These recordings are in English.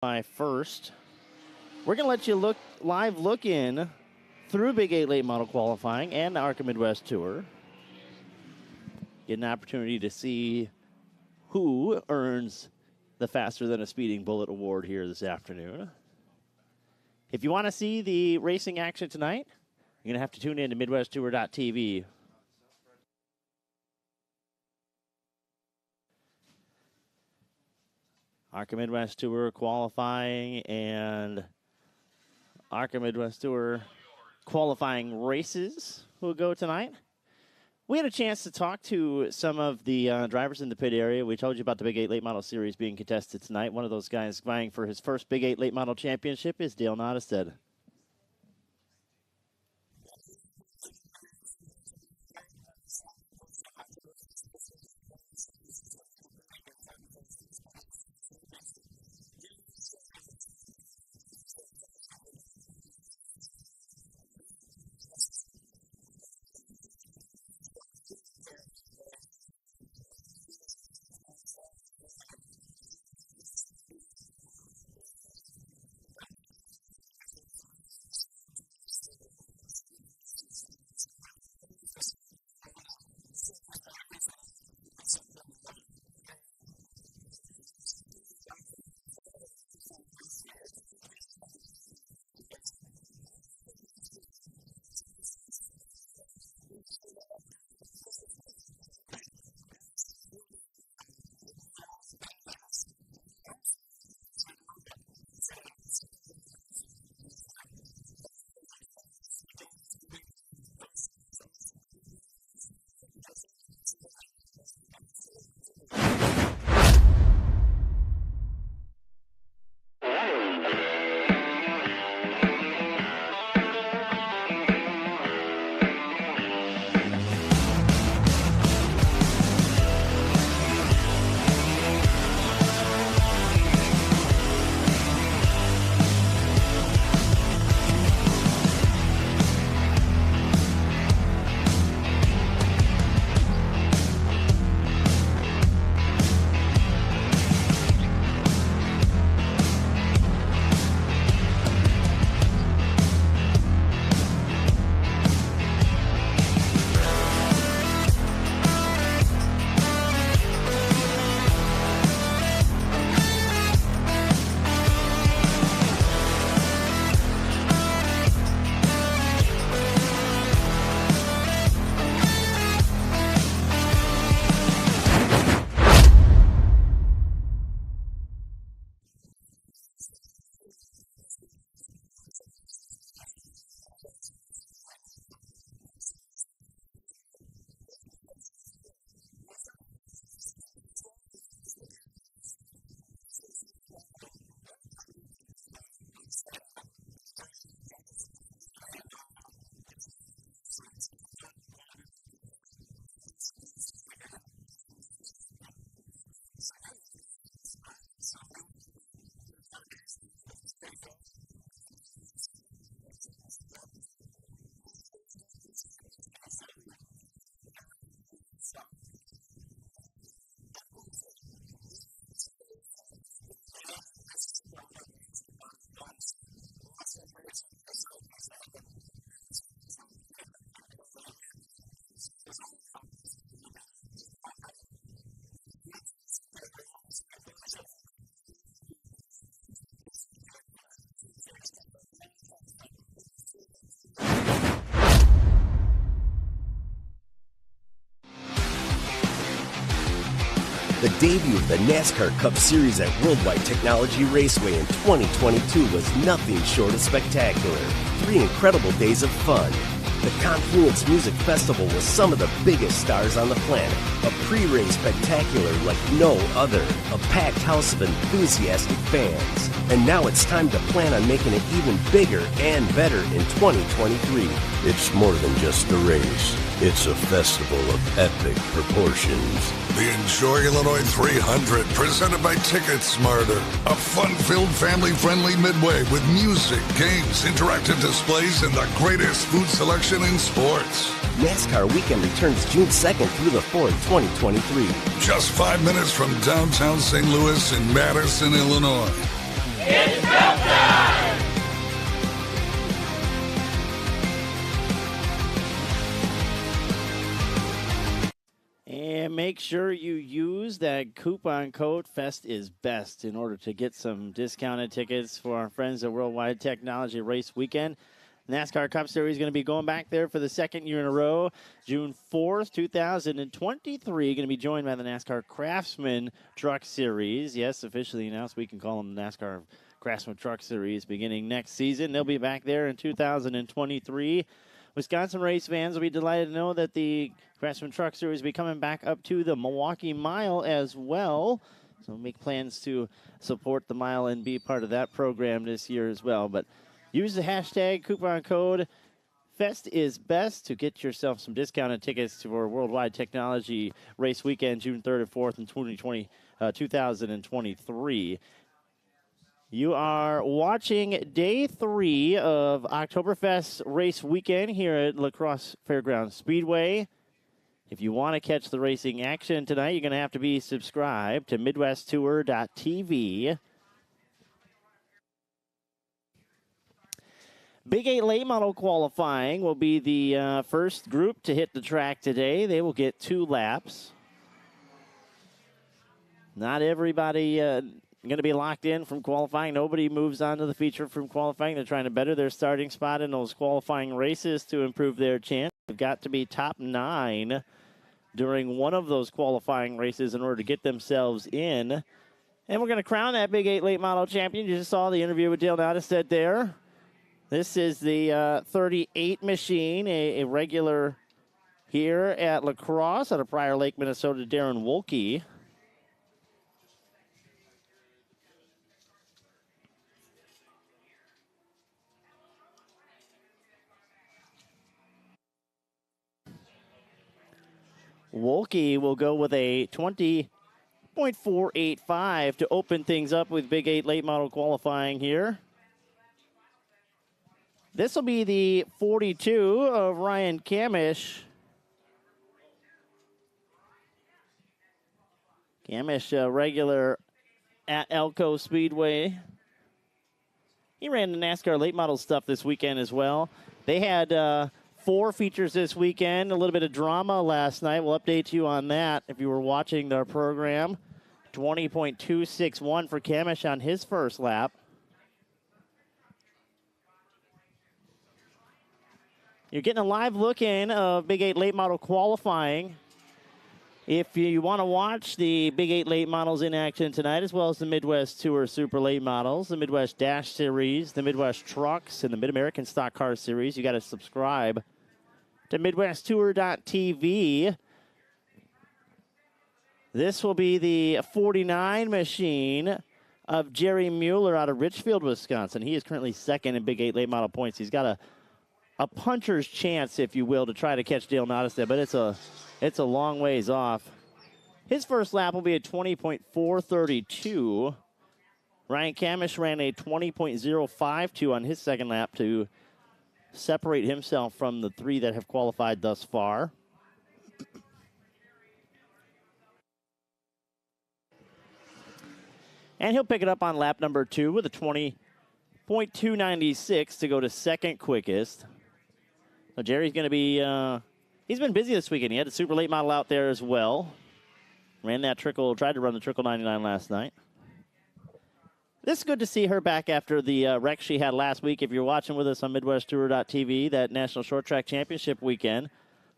First, we're going to let you look in through Big 8 late model qualifying and the ARCA Midwest Tour. Get an opportunity to see who earns the Faster Than a Speeding Bullet Award here this afternoon. If you want to see the racing action tonight, you're going to have to tune in to MidwestTour.tv. ARCA Midwest Tour qualifying and ARCA Midwest Tour qualifying races will go tonight. We had a chance to talk to some of the drivers in the pit area. We told you about the Big 8 Late Model Series being contested tonight. One of those guys vying for his first Big 8 Late Model Championship is Dale Nottestead. The debut of the NASCAR Cup Series at Worldwide Technology Raceway in 2022 was nothing short of spectacular. 3 incredible days of fun. The Confluence Music Festival with some of the biggest stars on the planet. A pre-race spectacular like no other. A packed house of enthusiastic fans. And now it's time to plan on making it even bigger and better in 2023. It's more than just a race. It's a festival of epic proportions. The Enjoy Illinois 300, presented by Ticket Smarter. A fun-filled, family-friendly midway with music, games, interactive displays, and the greatest food selection in sports. NASCAR Weekend returns June 2nd through the 4th, 2023. Just 5 minutes from downtown St. Louis in Madison, Illinois. make sure you use that coupon code Fest is Best in order to get some discounted tickets for our friends at Worldwide Technology Race Weekend. NASCAR Cup Series is going to be going back there for the second year in a row. June 4th, 2023, going to be joined by the NASCAR Craftsman Truck Series. Yes, officially announced, we can call them the NASCAR Craftsman Truck Series beginning next season. They'll be back there in 2023. Wisconsin race fans will be delighted to know that the Craftsman Truck Series will be coming back up to the Milwaukee Mile as well. So make plans to support the mile and be part of that program this year as well. But use the hashtag coupon code Fest is Best to get yourself some discounted tickets for Worldwide Technology Race Weekend, June 3rd and 4th in 2023. You are watching Day 3 of Oktoberfest Race Weekend here at Lacrosse Fairgrounds Speedway. If you want to catch the racing action tonight, you're going to have to be subscribed to MidwestTour.tv. Big 8 late model qualifying will be the first group to hit the track today. They will get 2 laps. Not everybody going to be locked in from qualifying. Nobody moves on to the feature from qualifying. They're trying to better their starting spot in those qualifying races to improve their chance. They've got to be top 9 during one of those qualifying races in order to get themselves in. And we're going to crown that Big 8 late model champion. You just saw the interview with Dale Nottestead there. This is the 38 machine, a regular here at Lacrosse out of Prior Lake, Minnesota, Darren Wolke. Wolke will go with a 20.485 to open things up with Big 8 late model qualifying here. This will be the 42 of Ryan Kamish. Kamish, regular at Elko Speedway. He ran the NASCAR late model stuff this weekend as well. They had 4 features this weekend, a little bit of drama last night. We'll update you on that if you were watching their program. 20.261 for Kamish on his first lap. You're getting a live look in of Big 8 late model qualifying. If you want to watch the Big 8 late models in action tonight, as well as the Midwest Tour Super Late Models, the Midwest Dash Series, the Midwest Trucks, and the Mid-American Stock Car Series, you got to subscribe to MidwestTour.tv. This will be the 49 machine of Jerry Mueller out of Richfield, Wisconsin. He is currently second in Big 8 late model points. He's got a puncher's chance, if you will, to try to catch Dale Nottestead, but it's a long ways off. His first lap will be a 20.432. Ryan Kamish ran a 20.052 on his second lap to separate himself from the 3 that have qualified thus far. And he'll pick it up on lap number 2 with a 20.296 to go to second quickest. So Jerry's going to be, he's been busy this weekend. He had a super late model out there as well. Ran that trickle, tried to run the trickle 99 last night. This is good to see her back after the wreck she had last week. If you're watching with us on MidwestTour.tv, that National Short Track Championship weekend,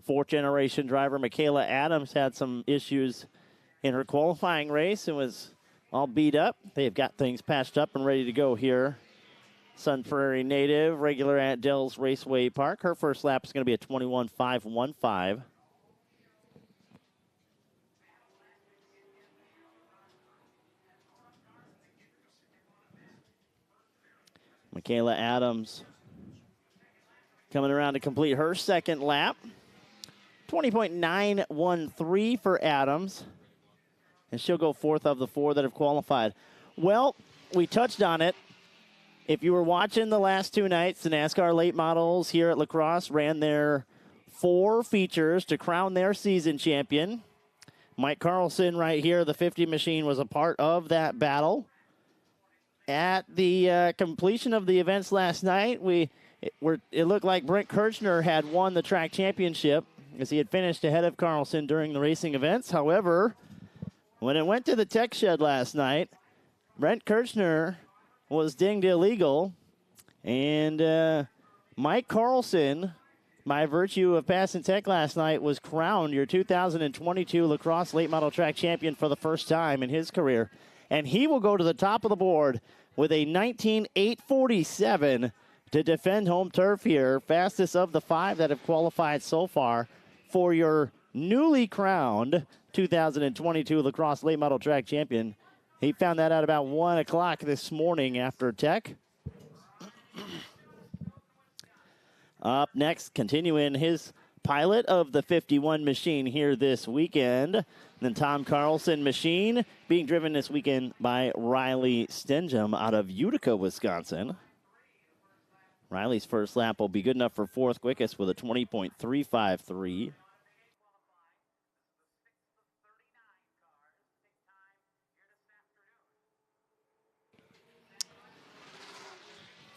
4th generation driver Michaela Adams had some issues in her qualifying race and was all beat up. They've got things patched up and ready to go here. Sun Prairie native, regular at Dell's Raceway Park. Her first lap is going to be a 21.515. Michaela Adams coming around to complete her second lap. 20.913 for Adams. And she'll go 4th of the 4 that have qualified. Well, we touched on it. If you were watching the last 2 nights, the NASCAR late models here at Lacrosse ran their 4 features to crown their season champion. Mike Carlson right here, the 50 machine, was a part of that battle. At the completion of the events last night, it looked like Brent Kirchner had won the track championship. as he had finished ahead of Carlson during the racing events. However, when it went to the tech shed last night, Brent Kirchner was dinged illegal, and Mike Carlson, by virtue of passing tech last night, was crowned your 2022 Lacrosse Late Model Track Champion for the first time in his career. And he will go to the top of the board with a 19.847 to defend home turf here. Fastest of the 5 that have qualified so far for your newly crowned 2022 Lacrosse Late Model Track Champion. He found that out about 1 o'clock this morning after tech. Up next, continuing his pilot of the 51 machine here this weekend. Then Tom Carlson machine being driven this weekend by Riley Stengham out of Utica, Wisconsin. Riley's first lap will be good enough for 4th quickest with a 20.353.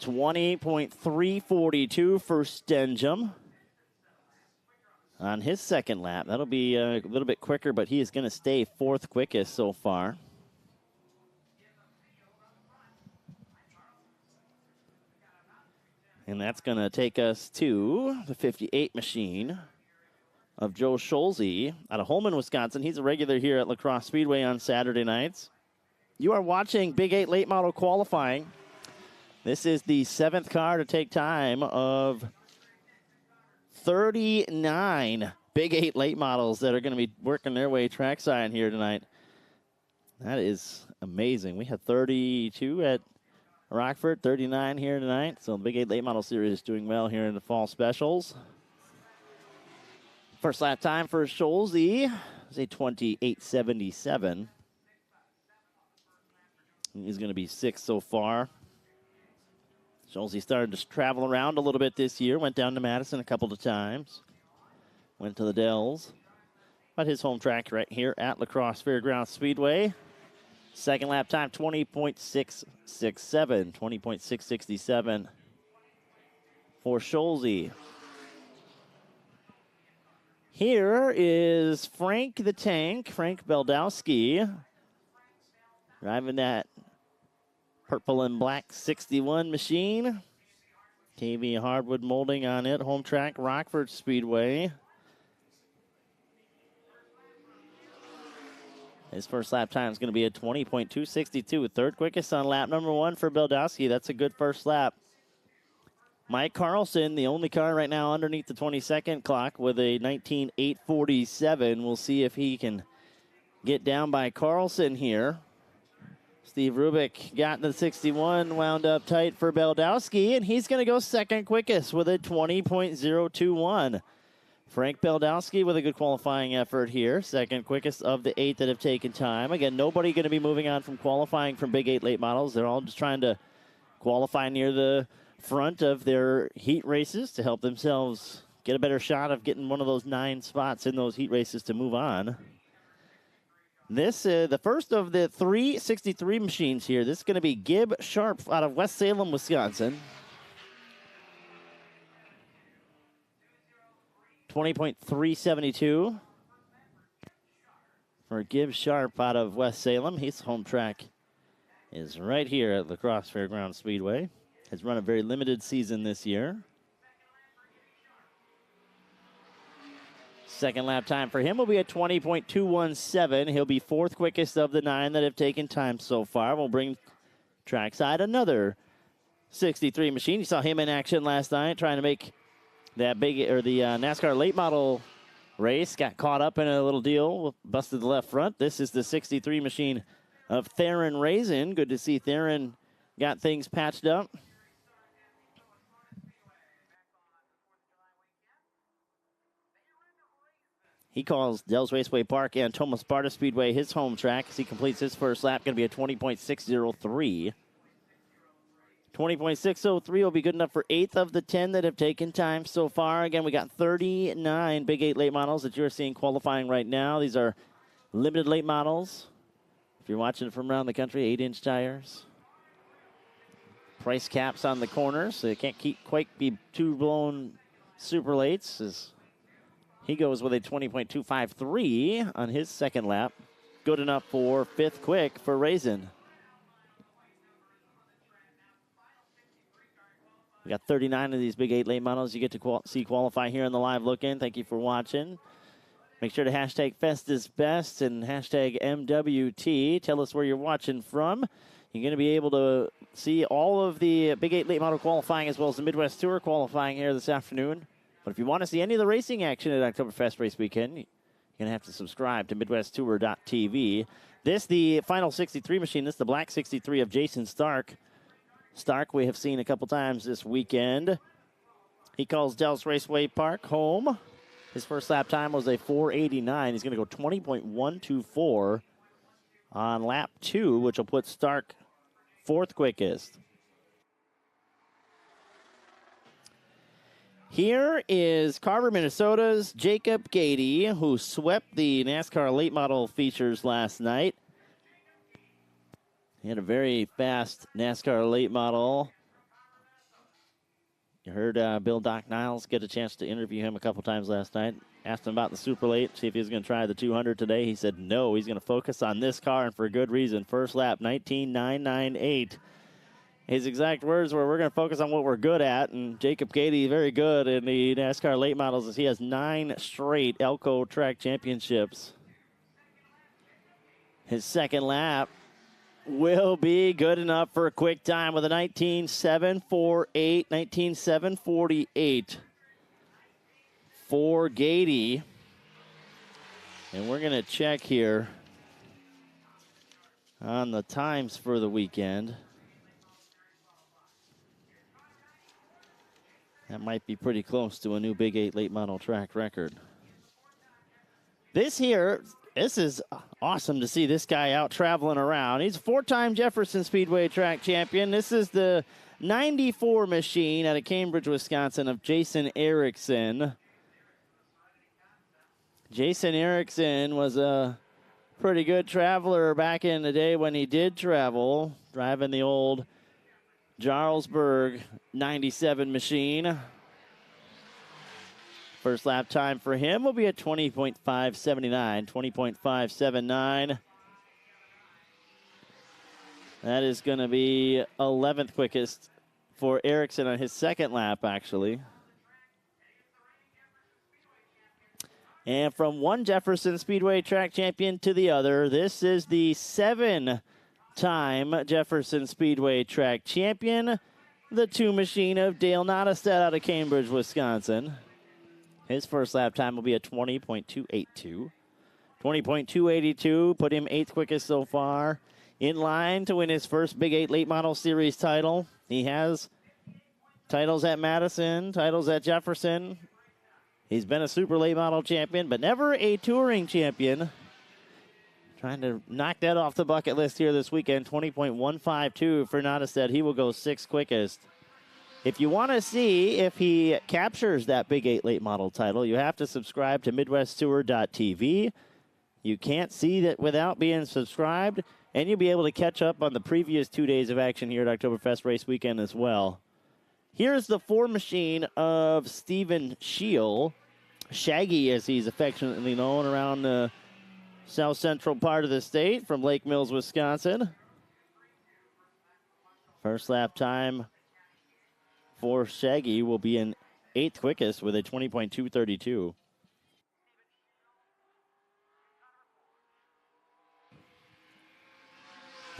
20.342 for Stengham on his second lap. That'll be a little bit quicker, but he is going to stay 4th quickest so far. And that's going to take us to the 58 machine of Joe Scholze out of Holman, Wisconsin. He's a regular here at Lacrosse Speedway on Saturday nights. You are watching Big 8 late model qualifying. This is the 7th car to take time of 39 Big 8 late models that are going to be working their way trackside here tonight. That is amazing. We had 32 at Rockford, 39 here tonight. So the Big 8 late model series is doing well here in the fall specials. First lap time for Scholze is a 28.77. He's going to be 6th so far. Scholze started to travel around a little bit this year. Went down to Madison a couple of times. Went to the Dells. But his home track right here at Lacrosse Fairgrounds Speedway. Second lap time, 20.667. 20.667 for Scholze. Here is Frank the Tank, Frank Beldowski, driving that purple and black 61 machine. KV hardwood molding on it. Home track, Rockford Speedway. His first lap time is going to be a 20.262. 3rd quickest on lap number 1 for Beldowski. That's a good first lap. Mike Carlson, the only car right now underneath the 22nd clock with a 19.847. We'll see if he can get down by Carlson here. Steve Rubik got the 61, wound up tight for Beldowski, and he's going to go 2nd quickest with a 20.021. Frank Beldowski with a good qualifying effort here. 2nd quickest of the 8 that have taken time. Again, nobody going to be moving on from qualifying from Big 8 late models. They're all just trying to qualify near the front of their heat races to help themselves get a better shot of getting one of those 9 spots in those heat races to move on. This the first of the 363 machines here. This is going to be Gib Sharp out of West Salem, Wisconsin. 20.372 for Gib Sharp out of West Salem. His home track is right here at Lacrosse Fairgrounds Speedway. Has run a very limited season this year. Second lap time for him will be a 20.217. He'll be 4th quickest of the 9 that have taken time so far. We'll bring trackside another 63 machine. You saw him in action last night trying to make that big, or the NASCAR late model race. Got caught up in a little deal, busted the left front. This is the 63 machine of Theron Raisin. Good to see Theron got things patched up. He calls Dells Raceway Park and Thomas Sparta Speedway his home track as he completes his first lap. Going to be a 20.603. 20.603 will be good enough for 8th of the 10 that have taken time so far. Again, we got 39 Big 8 late models that you're seeing qualifying right now. These are limited late models. If you're watching from around the country, 8-inch tires. Price caps on the corners, so they can't quite be too blown super lates. As He goes with a 20.253 on his second lap. Good enough for fifth quick for Raisin. We got 39 of these Big 8 late models you get to see qualify here in the live look-in. Thank you for watching. Make sure to hashtag FestIsBest and hashtag MWT. Tell us where you're watching from. You're going to be able to see all of the Big 8 late model qualifying as well as the Midwest Tour qualifying here this afternoon. But if you want to see any of the racing action at Oktoberfest race weekend, you're going to have to subscribe to MidwestTour.tv. This, the final 63 machine. This is the black 63 of Jason Stark. Stark we have seen a couple times this weekend. He calls Dallas Raceway Park home. His first lap time was a 4:89. He's going to go 20.124 on lap 2, which will put Stark fourth quickest. Here is Carver, Minnesota's Jacob Gady, who swept the NASCAR late model features last night. He had a very fast NASCAR late model. You heard Bill Doc Niles get a chance to interview him a couple times last night. Asked him about the super late, see if he was going to try the 200 today. He said no, he's going to focus on this car, and for a good reason. First lap, 19.998. His exact words were, we're going to focus on what we're good at, and Jacob Gady, very good in the NASCAR late models, as he has 9 straight Elko track championships. His second lap will be good enough for a quick time with a 19.748, 19.748 for Gady. And we're going to check here on the times for the weekend. That might be pretty close to a new Big 8 late model track record. This is awesome to see this guy out traveling around. He's a 4-time Jefferson Speedway track champion. This is the 94 machine out of Cambridge, Wisconsin of Jason Erickson. Jason Erickson was a pretty good traveler back in the day when he did travel, driving the old Jarlsberg 97 machine. First lap time for him will be at 20.579. 20.579. That is going to be 11th quickest for Erickson on his second lap, actually. And from one Jefferson Speedway track champion to the other, this is the 7-time Jefferson Speedway track champion, the 2 machine of Dale Nottestad out of Cambridge, Wisconsin. His first lap time will be a 20.282. 20.282 put him 8th quickest so far. In line to win his first Big 8 Late Model Series title. He has titles at Madison, titles at Jefferson. He's been a super late model champion, but never a touring champion. Trying to knock that off the bucket list here this weekend. 20.152 for Nottestad. He will go 6th quickest. If you want to see if he captures that Big 8 late model title, you have to subscribe to MidwestTour.tv. You can't see that without being subscribed, and you'll be able to catch up on the previous 2 days of action here at Oktoberfest race weekend as well. Here's the 4 machine of Stephen Scheel, Shaggy as he's affectionately known around the south central part of the state, from Lake Mills, Wisconsin. First lap time for Shaggy will be in 8th quickest with a 20.232.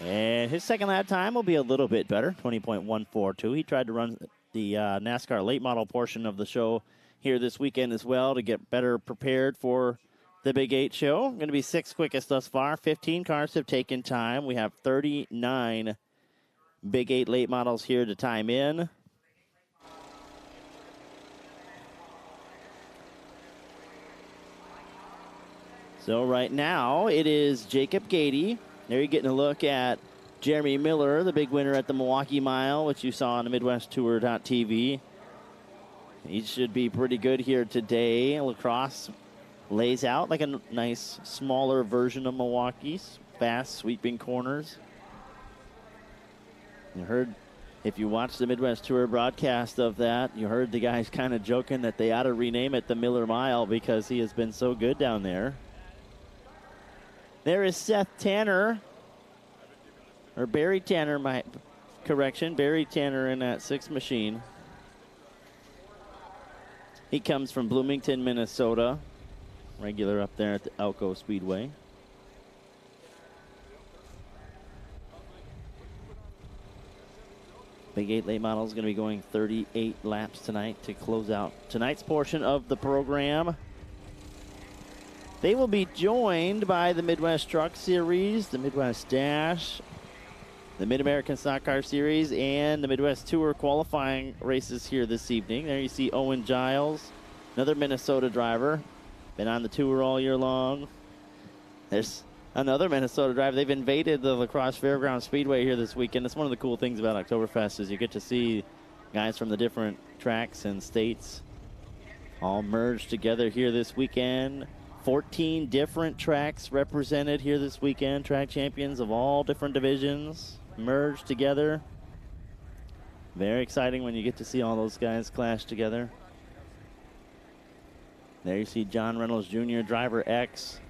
And his second lap time will be a little bit better, 20.142. He tried to run the NASCAR late model portion of the show here this weekend as well to get better prepared for the Big 8 show. Going to be 6th quickest thus far. 15 cars have taken time. We have 39 Big 8 late models here to time in. So right now it is Jacob Gady. There you're getting a look at Jeremy Miller, the big winner at the Milwaukee Mile, which you saw on the MidwestTour.tv. He should be pretty good here today. Lacrosse lays out like a nice, smaller version of Milwaukee's. Fast, sweeping corners. You heard If you watched the Midwest Tour broadcast of that, you heard the guys kind of joking that they ought to rename it the Miller Mile because he has been so good down there. There is Seth Tanner, or Barry Tanner, Barry Tanner in that 6 machine. He comes from Bloomington, Minnesota, regular up there at the ARCA Speedway. Big 8 late model is going to be going 38 laps tonight to close out tonight's portion of the program. They will be joined by the Midwest Truck Series, the Midwest Dash, the Mid-American Stock Car Series, and the Midwest Tour qualifying races here this evening. There you see Owen Giles, another Minnesota driver, been on the tour all year long. There's another Minnesota driver. They've invaded the Lacrosse Fairgrounds Speedway here this weekend. That's one of the cool things about Oktoberfest is you get to see guys from the different tracks and states all merged together here this weekend. 14 different tracks represented here this weekend. Track champions of all different divisions merged together. Very exciting when you get to see all those guys clash together. There you see John Reynolds Jr., driver X.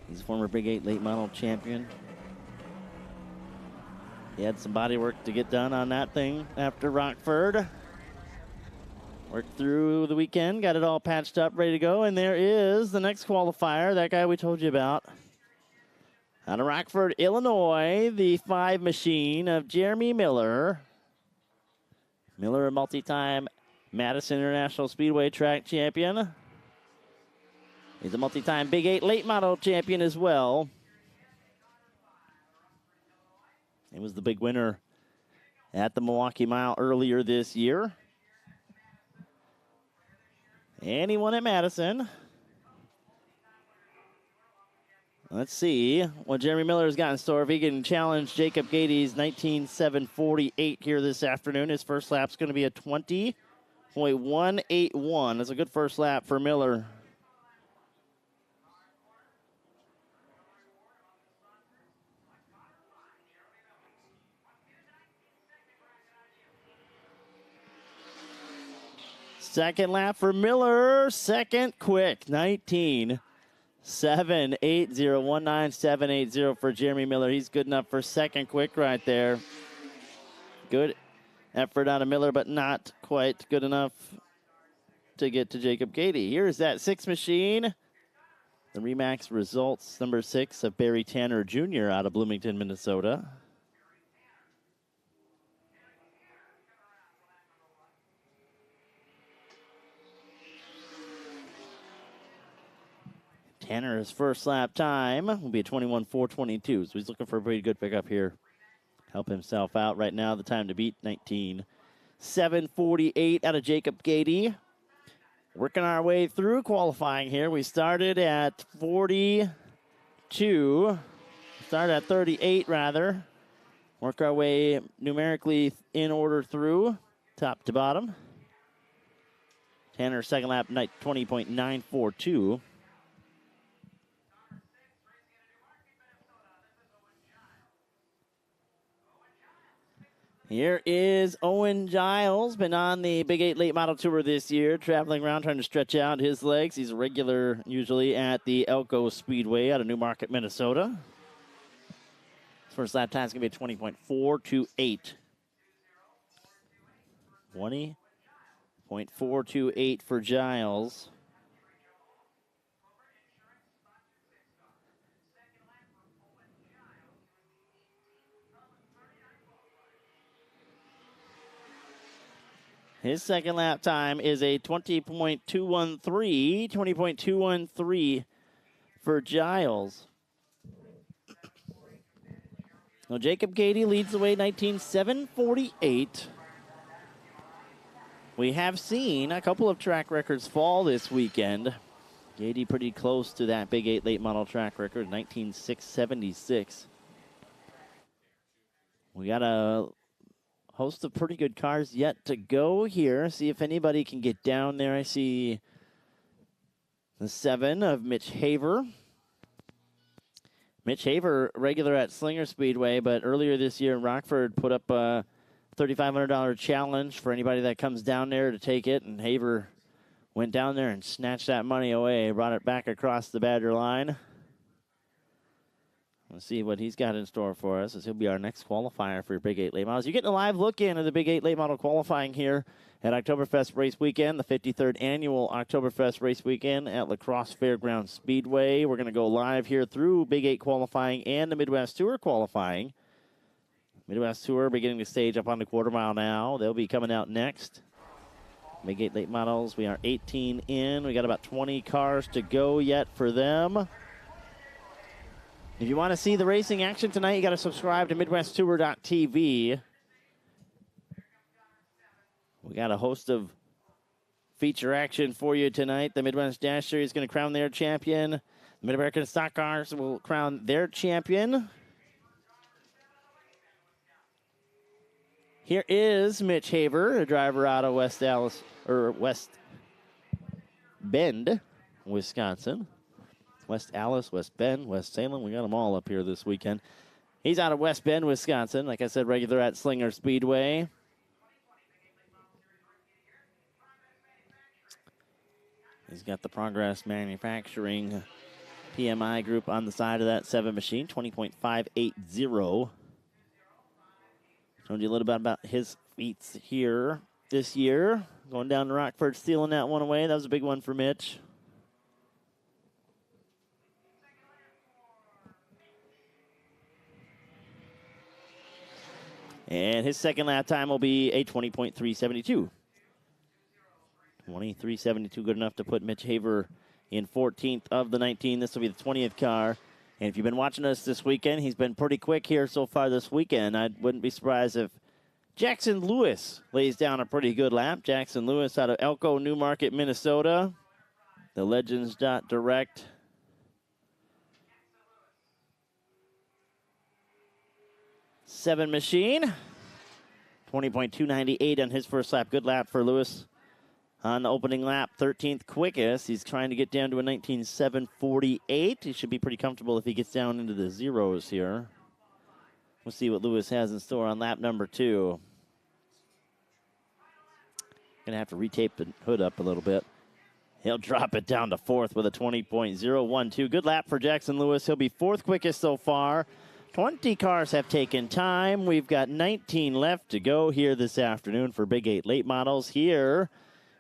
He's a former Big 8 late model champion. He had some body work to get done on that thing after Rockford. Worked through the weekend, got it all patched up, ready to go. And there is the next qualifier, that guy we told you about. Out of Rockford, Illinois, the 5 machine of Jeremy Miller. Miller, a multi-time Madison International Speedway track champion. He's a multi-time Big 8 late model champion as well. He was the big winner at the Milwaukee Mile earlier this year. And he won at Madison. Let's see what Jeremy Miller has got in store. If he can challenge Jacob Gady's 19.748 here this afternoon. His first lap's going to be a 20.181. That's a good first lap for Miller. Second lap for Miller, second quick, 19.780, 19.780 for Jeremy Miller. He's good enough for second quick right there. Good effort out of Miller, but not quite good enough to get to Jacob Gady. Here's that 6 machine. The Remax results, number 6 of Barry Tanner Jr. out of Bloomington, Minnesota. Tanner's first lap time will be a 21.422, so he's looking for a pretty good pickup here. Help himself out right now. The time to beat 19.748 out of Jacob Gady. Working our way through qualifying here. We started at 42. Started at 38, rather. Work our way numerically in order through, top to bottom. Tanner's second lap, 20.942. Here is Owen Giles, been on the Big 8 Late Model Tour this year, traveling around trying to stretch out his legs. He's a regular usually at the Elko Speedway out of Newmarket, Minnesota. His first lap time is going to be a 20.428. 20.428 for Giles. His second lap time is a 20.213, 20.213 for Giles. Well, Jacob Gady leads the way, 19.748. We have seen a couple of track records fall this weekend. Gady pretty close to that Big 8 late model track record, 19.676. We got a host of pretty good cars yet to go here. See if anybody can get down there. I see the 7 of Mitch Haver. Mitch Haver, regular at Slinger Speedway, but earlier this year in Rockford put up a $3,500 challenge for anybody that comes down there to take it, and Haver went down there and snatched that money away, brought it back across the Badger line. Let's see what he's got in store for us, as he'll be our next qualifier for your Big 8 Late Models. You're getting a live look in at the Big 8 Late Model qualifying here at Oktoberfest Race Weekend, the 53rd annual Oktoberfest Race Weekend at Lacrosse Fairgrounds Speedway. We're going to go live here through Big 8 qualifying and the Midwest Tour qualifying. Midwest Tour beginning to stage up on the quarter mile now. They'll be coming out next. Big 8 Late Models, we are 18 in. We got about 20 cars to go yet for them. If you want to see the racing action tonight, you got to subscribe to MidwestTour.tv. We got a host of feature action for you tonight. The Midwest Dash Series is going to crown their champion. The Mid-American Stock Cars will crown their champion. Here is Mitch Haver, a driver out of West Bend, Wisconsin. West Allis, West Bend, West Salem. We got them all up here this weekend. He's out of West Bend, Wisconsin. Like I said, regular at Slinger Speedway. He's got the Progress Manufacturing PMI group on the side of that 7 machine, 20.580. Told you a little bit about his feats here this year. Going down to Rockford, stealing that one away. That was a big one for Mitch. And his second lap time will be a 20.372. 23.72, good enough to put Mitch Haver in 14th of the 19. This will be the 20th car. And if you've been watching us this weekend, he's been pretty quick here so far this weekend. I wouldn't be surprised if Jackson Lewis lays down a pretty good lap. Jackson Lewis out of Elko, Newmarket, Minnesota. The Legends.Direct. Seven machine. 20.298 on his first lap. Good lap for Lewis on the opening lap. 13th quickest. He's trying to get down to a 19.748. He should be pretty comfortable if he gets down into the zeros here. We'll see what Lewis has in store on lap number 2. Gonna have to retape the hood up a little bit. He'll drop it down to 4th with a 20.012. Good lap for Jackson Lewis. He'll be 4th quickest so far. 20 cars have taken time. We've got 19 left to go here this afternoon for Big 8 Late Models. Here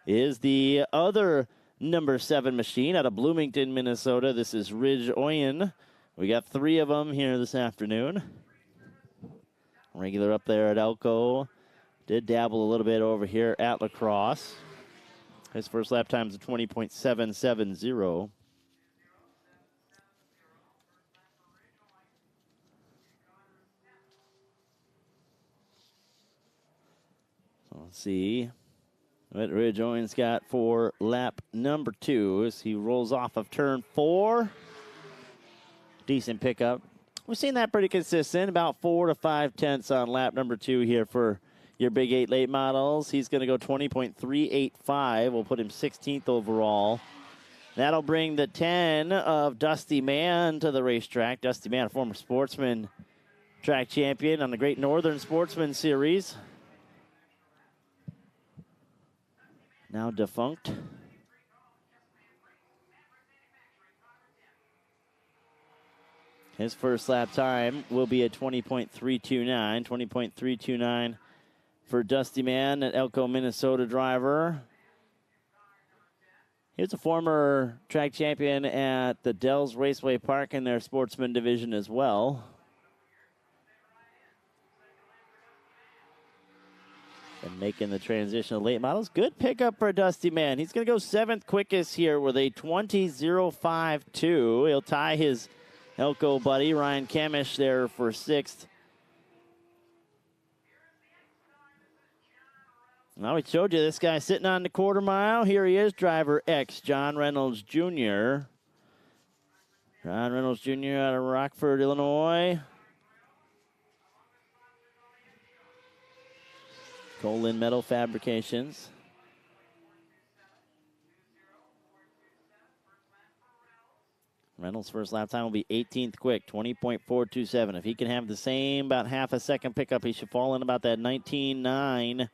is the other number 7 machine out of Bloomington, Minnesota. This is Ridge Oyen. We got 3 of them here this afternoon. Regular up there at Elko. Did dabble a little bit over here at Lacrosse. His first lap time is a 20.770. Let's see what Ridge Owen's got for lap number 2 as he rolls off of turn 4. Decent pickup. We've seen that pretty consistent, about 4 to 5 tenths on lap number 2 here for your Big 8 Late Models. He's going to go 20.385. We'll put him 16th overall. That'll bring the 10 of Dusty Mann to the racetrack. Dusty Mann, a former sportsman track champion on the Great Northern Sportsman Series. Now defunct. His first lap time will be a 20.329. 20.329 for Dusty Mann, an Elko, Minnesota driver. He was a former track champion at the Dells Raceway Park in their sportsman division as well. And making the transition to late models. Good pickup for Dusty Mann. He's going to go 7th quickest here with a 20.052. He'll tie his Elko buddy, Ryan Kamish, there for 6th. Now, we showed you this guy sitting on the quarter mile. Here he is, driver X, John Reynolds Jr. John Reynolds Jr. out of Rockford, Illinois. Colin Metal Fabrications. Reynolds' first lap time will be 18th quick, 20.427. If he can have the same, about half a second pickup, he should fall in about that 19.9,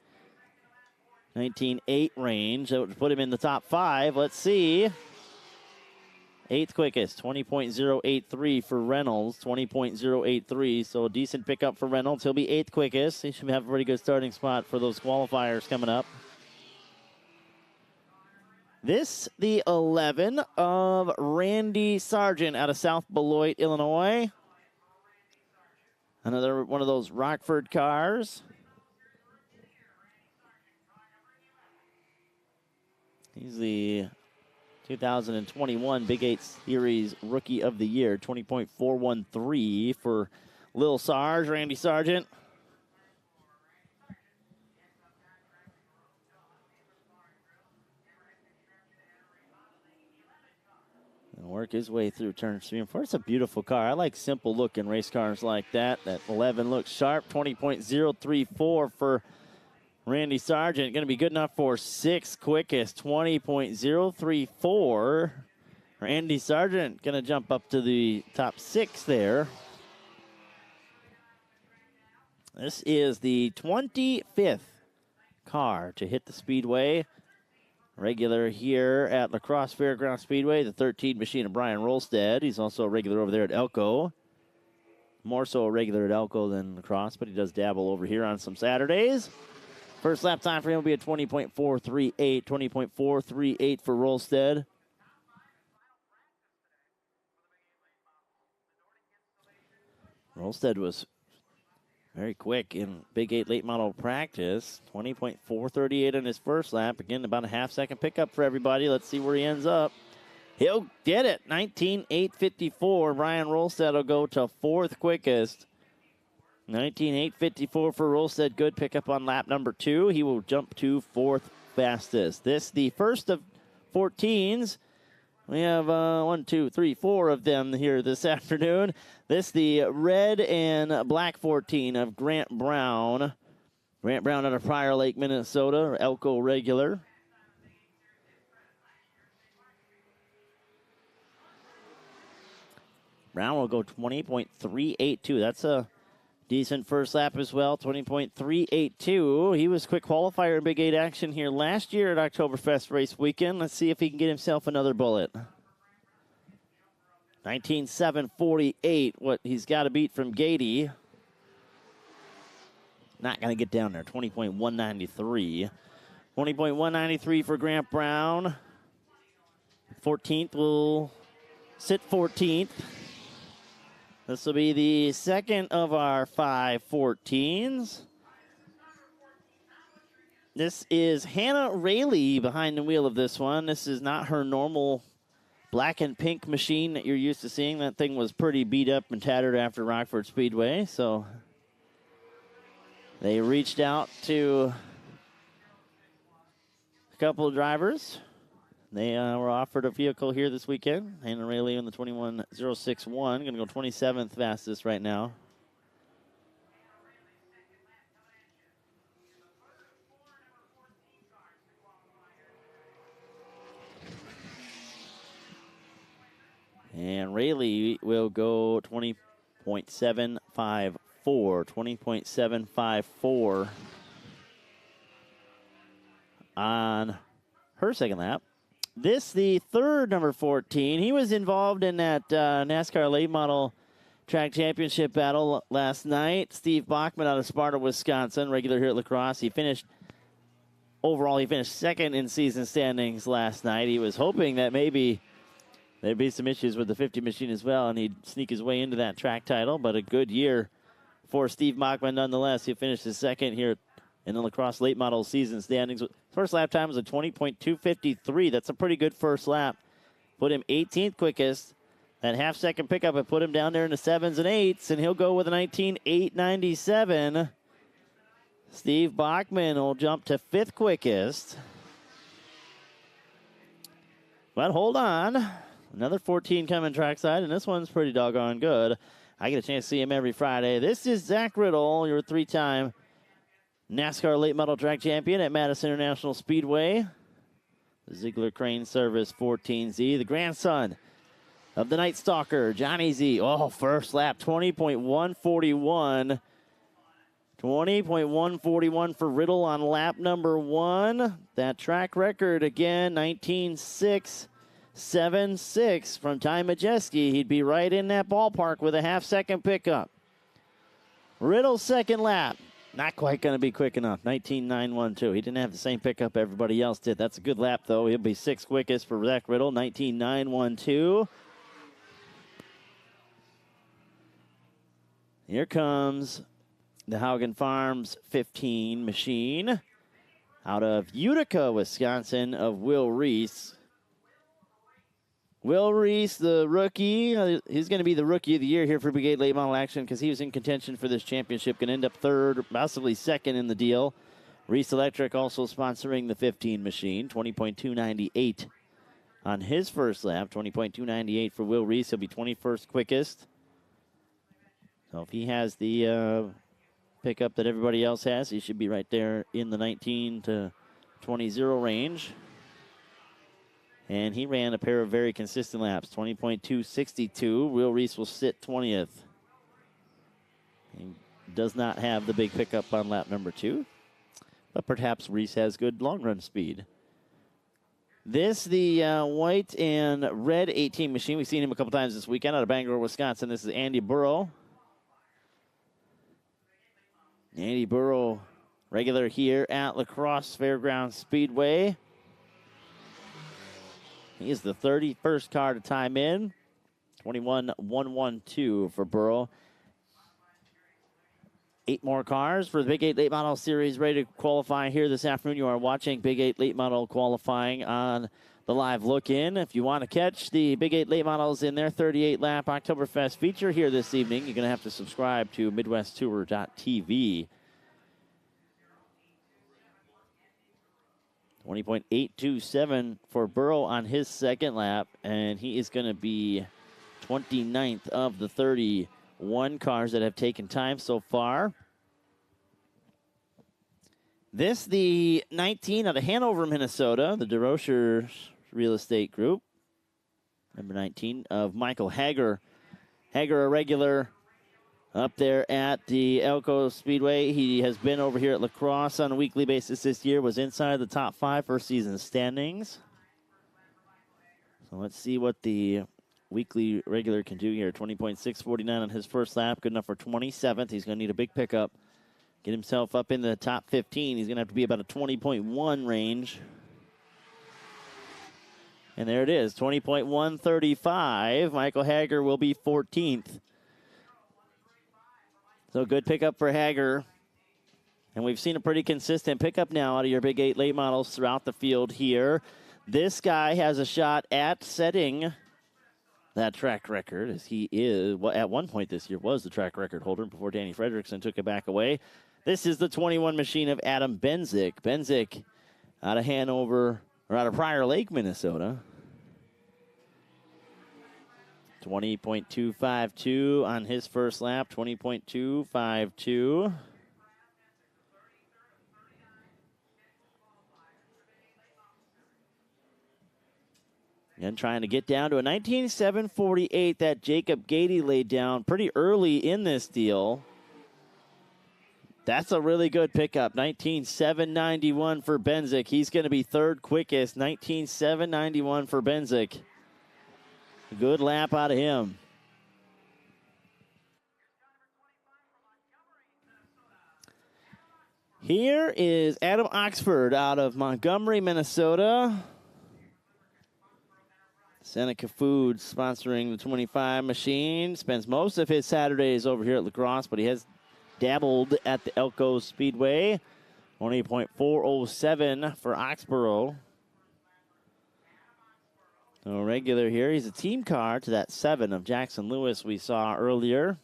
19.8 range. That would put him in the top 5. Let's see. 8th quickest, 20.083 for Reynolds, 20.083. So a decent pickup for Reynolds. He'll be 8th quickest. He should have a pretty good starting spot for those qualifiers coming up. This, the 11 of Randy Sargent out of South Beloit, Illinois. Another one of those Rockford cars. He's the 2021 Big 8 Series Rookie of the Year, 20.413 for Lil Sarge, Randy Sargent. And work his way through turn 3 and 4. It's a beautiful car. I like simple looking race cars like that. That 11 looks sharp, 20.034 for Randy Sargent. Going to be good enough for 6th quickest, 20.034. Randy Sargent going to jump up to the top 6 there. This is the 25th car to hit the Speedway. Regular here at Lacrosse Fairground Speedway, the 13 machine of Brian Rolstead. He's also a regular over there at Elko. More so a regular at Elko than Lacrosse, but he does dabble over here on some Saturdays. First lap time for him will be a 20.438, 20.438 for Rolstead. Rolstead was very quick in Big 8 late model practice. 20.438 in his first lap. Again, about a half-second pickup for everybody. Let's see where he ends up. He'll get it. 19.854. Brian Rolstead will go to 4th quickest. 19.854 for Rolstead. Good pickup on lap number 2. He will jump to 4th fastest. This, the first of 14s. We have 1, 2, 3, 4 of them here this afternoon. This, the red and black 14 of Grant Brown. Grant Brown out of Prior Lake, Minnesota, Elko regular. Brown will go 20.382. That's a decent first lap as well, 20.382. He was quick qualifier in Big 8 action here last year at Oktoberfest race weekend. Let's see if he can get himself another bullet. 19.748, what he's got to beat from Gady. Not going to get down there, 20.193. 20.193 for Grant Brown. 14th will sit 14th. This will be the second of our 5 14s. This is Hannah Rayleigh behind the wheel of this one. This is not her normal black and pink machine that you're used to seeing. That thing was pretty beat up and tattered after Rockford Speedway, so they reached out to a couple of drivers. They were offered a vehicle here this weekend. Hannah Rayleigh in the 21.061. Going to go 27th fastest right now. And Rayleigh will go 20.754. 20.754 on her second lap. This, the third number 14. He was involved in that NASCAR late model track championship battle last night. Steve Bachman out of Sparta, Wisconsin, regular here at Lacrosse. He finished second in season standings last night. He was hoping that maybe there'd be some issues with the 50 machine as well, and he'd sneak his way into that track title. But a good year for Steve Bachman nonetheless. He finished his second here in the Lacrosse late model season standings. First lap time was a 20.253. That's a pretty good first lap. Put him 18th quickest. That half-second pickup had put him down there in the 7s and 8s, and he'll go with a 19.897. Steve Bachman will jump to 5th quickest. But hold on. Another 14 coming trackside, and this one's pretty doggone good. I get a chance to see him every Friday. This is Zach Riddle, your 3-time NASCAR late model track champion at Madison International Speedway. The Ziegler Crane Service 14Z, the grandson of the Night Stalker, Johnny Z. Oh, first lap, 20.141. 20.141 for Riddle on lap number 1. That track record again, 19.676 from Ty Majeski. He'd be right in that ballpark with a half-second pickup. Riddle's second lap, not quite going to be quick enough, 19.912. He didn't have the same pickup everybody else did. That's a good lap, though. He'll be 6th quickest for Zach Riddle, 19.912. Here comes the Haugen Farms 15 machine out of Utica, Wisconsin, of Will Reese. Will Reese, the rookie, he's going to be the rookie of the year here for Big 8 late model action because he was in contention for this championship. Going to end up 3rd, possibly 2nd in the deal. Reese Electric also sponsoring the 15 machine, 20.298 on his first lap. 20.298 for Will Reese. He'll be 21st quickest. So if he has the pickup that everybody else has, he should be right there in the 19 to 20 range. And he ran a pair of very consistent laps, 20.262. Will Reese will sit 20th. He does not have the big pickup on lap number 2, but perhaps Reese has good long-run speed. This, the white and red 18 machine. We've seen him a couple times this weekend out of Bangor, Wisconsin. This is Andy Burrow. Andy Burrow, regular here at Lacrosse Fairgrounds Speedway. He is the 31st car to time in. 21.112 for Burrow. 8 more cars for the Big 8 Late Model Series ready to qualify here this afternoon. You are watching Big 8 Late Model qualifying on the live look-in. If you want to catch the Big 8 Late Models in their 38-lap Oktoberfest feature here this evening, you're going to have to subscribe to MidwestTour.tv. 20.827 for Burrow on his second lap, and he is going to be 29th of the 31 cars that have taken time so far. This, the 19 out of Hanover, Minnesota, the DeRocher Real Estate Group. Number 19 of Michael Hager. Hager, a regular up there at the Elko Speedway. He has been over here at Lacrosse on a weekly basis this year, was inside the top 5 first season standings. So let's see what the weekly regular can do here. 20.649 on his first lap, good enough for 27th. He's going to need a big pickup. Get himself up in the top 15. He's going to have to be about a 20.1 range. And there it is, 20.135. Michael Hager will be 14th. So good pickup for Hager. And we've seen a pretty consistent pickup now out of your Big 8 late models throughout the field here. This guy has a shot at setting that track record, as he is, well, at one point this year was the track record holder before Danny Fredrickson took it back away. This is the 21 machine of Adam Benzik. Benzik out of Hanover, or out of Prior Lake, Minnesota. 20.252 on his first lap, 20.252. And trying to get down to a 19.748 that Jacob Gady laid down pretty early in this deal. That's a really good pickup, 19.791 for Benzik. He's going to be 3rd quickest, 19.791 for Benzik. Good lap out of him. Here is Adam Oxford out of Montgomery, Minnesota. Seneca Foods sponsoring the 25 machine. Spends most of his Saturdays over here at Lacrosse, but he has dabbled at the Elko Speedway. 20.407 for Oxborough. So regular here. He's a team car to that 7 of Jackson Lewis we saw earlier.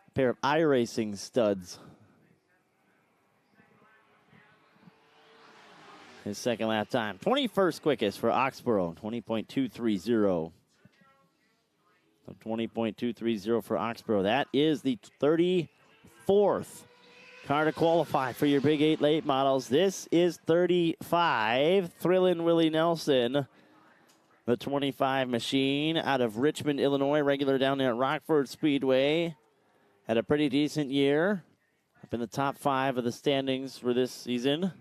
A pair of iRacing studs. His second lap time. 21st quickest for Oxborough. 20.230. So 20.230 for Oxborough. That is the 34th car to qualify for your Big 8 late models. This is 35. Thrillin' Willie Nelson the 25 machine out of Richmond, Illinois, regular down there at Rockford Speedway. Had a pretty decent year. Up in the top 5 of the standings for this season.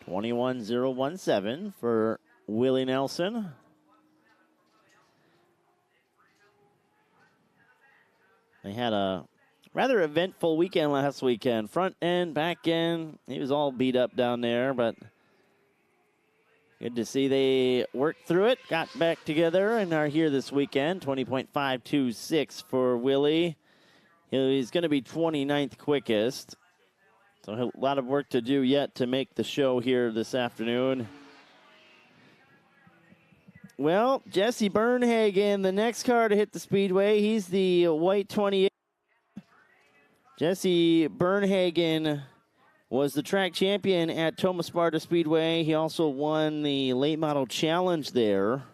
$21,017 for Willie Nelson. They had a rather eventful weekend last weekend. Front end, back end. He was all beat up down there, but good to see they worked through it, got back together, and are here this weekend. 20.526 for Willie. He's going to be 29th quickest. So a lot of work to do yet to make the show here this afternoon. Well, Jesse Bernhagen, the next car to hit the Speedway. He's the white 28. Jesse Bernhagen was the track champion at Thomas Sparta Speedway. He also won the late model challenge there.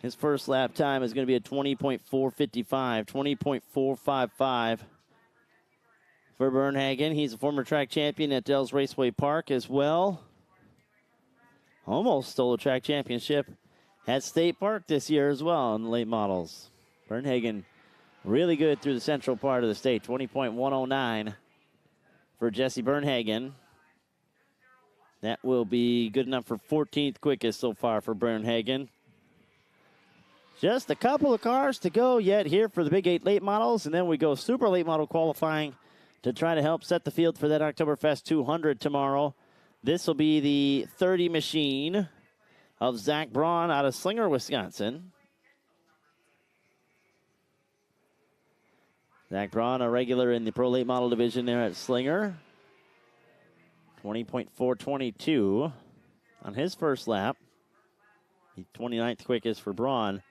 His first lap time is going to be a 20.455, 20.455 for Bernhagen. He's a former track champion at Dells Raceway Park as well. Almost stole a track championship at State Park this year as well in the late models. Bernhagen really good through the central part of the state, 20.109 for Jesse Bernhagen. That will be good enough for 14th quickest so far for Bernhagen. Just a couple of cars to go yet here for the Big 8 late models, and then we go super late model qualifying to try to help set the field for that Oktoberfest 200 tomorrow. This will be the 30 machine of Zach Braun out of Slinger, Wisconsin. Zach Braun, a regular in the Pro Late Model division there at Slinger. 20.422 on his first lap. He's 29th quickest for Braun.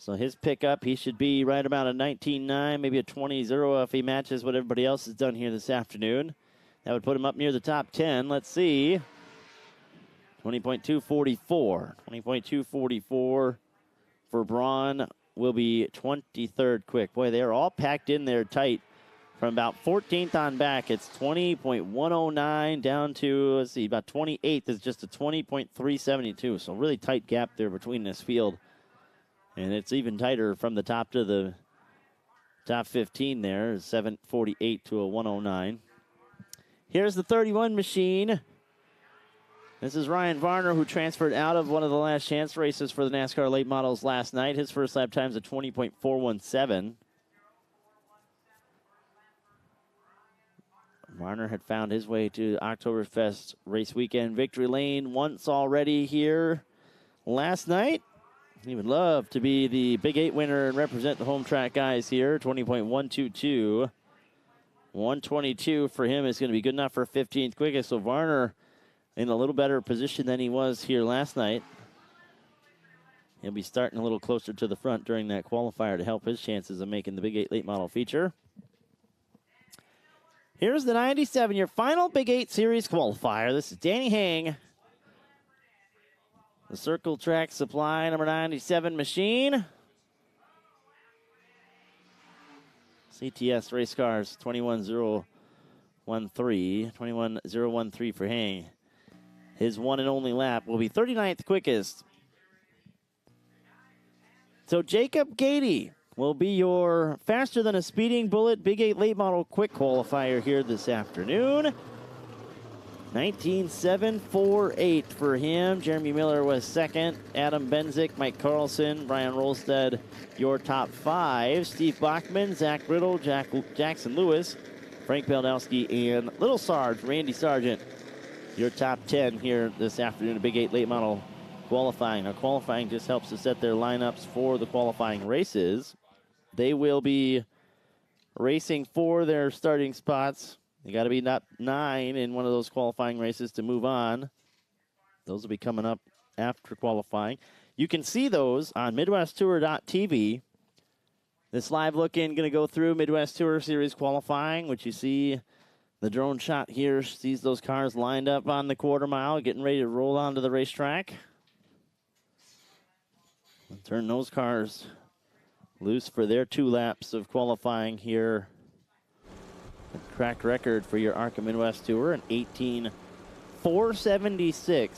So his pickup, he should be right about a 19.9, maybe a 20.0 if he matches what everybody else has done here this afternoon. That would put him up near the top 10. Let's see. 20.244. 20.244 for Braun will be 23rd quick. Boy, they're all packed in there tight. From about 14th on back, it's 20.109 down to, let's see, about 28th is just a 20.372. So really tight gap there between this field. And it's even tighter from the top to the top 15 there, 748 to a 109. Here's the 31 machine. This is Ryan Varner, who transferred out of one of the last chance races for the NASCAR late models last night. His first lap time's a 20.417. Varner had found his way to Oktoberfest race weekend victory lane once already here last night. He would love to be the Big 8 winner and represent the home track guys here. 20.122. 122 for him is going to be good enough for 15th quickest. So Varner in a little better position than he was here last night. He'll be starting a little closer to the front during that qualifier to help his chances of making the Big 8 late model feature. Here's the 97, your final Big 8 Series qualifier. This is Danny Hang. The Circle Track Supply number 97 machine. CTS Race Cars 21013. 21013 for Hang. His one and only lap will be 39th quickest. So Jacob Gady will be your faster than a speeding bullet Big 8 late model quick qualifier here this afternoon. 19.748 for him. Jeremy Miller was second. Adam Benzik, Mike Carlson, Brian Rolstead, your top 5. Steve Bachman, Zach Riddle, Jackson Lewis, Frank Beldowski, and Little Sarge, Randy Sargent, your top 10 here this afternoon at Big 8 late model qualifying. Now, qualifying just helps to set their lineups for the qualifying races. They will be racing for their starting spots. You got to be not 9 in one of those qualifying races to move on. Those will be coming up after qualifying. You can see those on MidwestTour.tv. This live look-in going to go through Midwest Tour Series qualifying, which you see the drone shot here sees those cars lined up on the quarter mile, getting ready to roll onto the racetrack. And turn those cars loose for their 2 laps of qualifying here The track record for your ARCA Midwest Tour, an 18.476.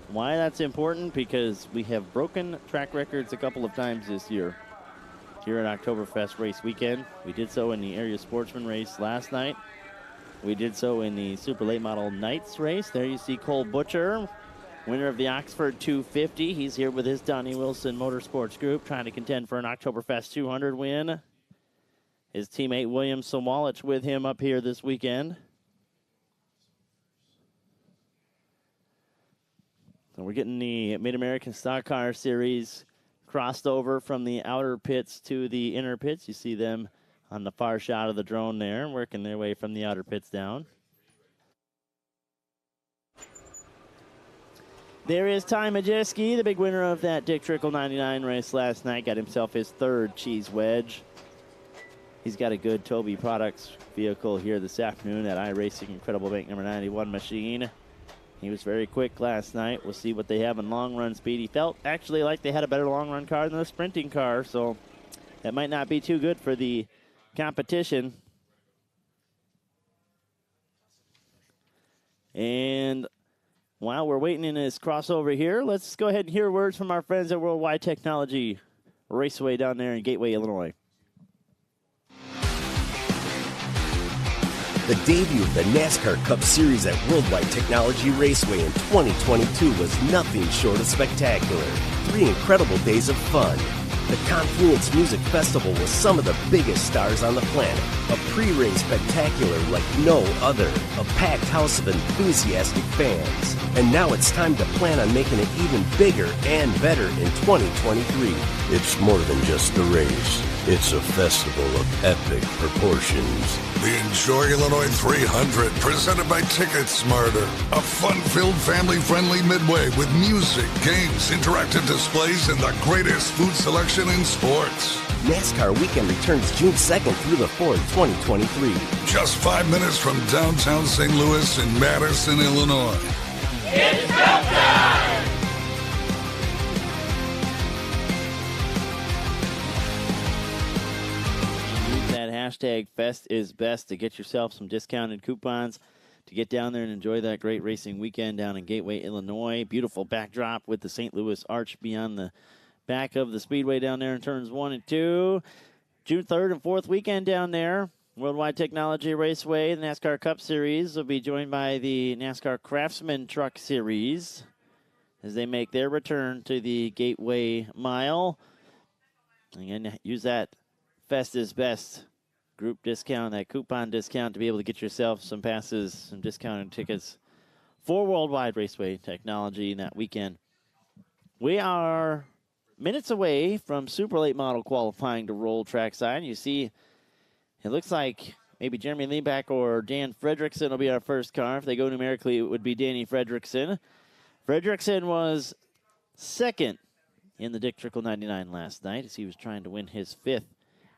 Why that's important? Because we have broken track records a couple of times this year. Here at Oktoberfest race weekend. We did so in the area sportsman race last night. We did so in the super late model nights race. There you see Cole Butcher, winner of the Oxford 250. He's here with his Donnie Wilson Motorsports Group, trying to contend for an Oktoberfest 200 win. His teammate William Sawalich with him up here this weekend. So we're getting the Mid-American Stock Car Series crossed over from the outer pits to the inner pits. You see them on the far shot of the drone there, working their way from the outer pits down. There is Ty Majeski, the big winner of that Dick Trickle 99 race last night. Got himself his third cheese wedge. He's got a good Toby Products vehicle here this afternoon at iRacing Incredible Bank number 91 machine. He was very quick last night. We'll see what they have in long run speed. He felt actually like they had a better long run car than the sprinting car, so that might not be too good for the competition. And while we're waiting in this crossover here, let's go ahead and hear words from our friends at Worldwide Technology Raceway down there in Gateway, Illinois. The debut of the NASCAR Cup Series at Worldwide Technology Raceway in 2022 was nothing short of spectacular. 3 incredible days of fun. The Confluence Music Festival with some of the biggest stars on the planet. A pre-race spectacular like no other. A packed house of enthusiastic fans. And now it's time to plan on making it even bigger and better in 2023. It's more than just a race. It's a festival of epic proportions. The Enjoy Illinois 300, presented by Ticket Smarter. A fun-filled, family-friendly midway with music, games, interactive displays, and the greatest food selection in sports. NASCAR Weekend returns June 2nd through the 4th, 2023. Just 5 minutes from downtown St. Louis in Madison, Illinois. It's showtime! Hashtag Fest is Best to get yourself some discounted coupons to get down there and enjoy that great racing weekend down in Gateway, Illinois. Beautiful backdrop with the St. Louis Arch beyond the back of the Speedway down there in turns 1 and 2. June 3rd and 4th weekend down there. Worldwide Technology Raceway, the NASCAR Cup Series will be joined by the NASCAR Craftsman Truck Series as they make their return to the Gateway Mile. Again, use that Fest is Best group discount, that coupon discount, to be able to get yourself some passes, some discounted tickets for Worldwide Raceway Technology that weekend. We are minutes away from super late model qualifying to roll trackside. You see, it looks like maybe Jeremy Leibach or Dan Fredrickson will be our first car. If they go numerically, it would be Danny Fredrickson. Fredrickson was second in the Dick Trickle 99 last night as he was trying to win his 5th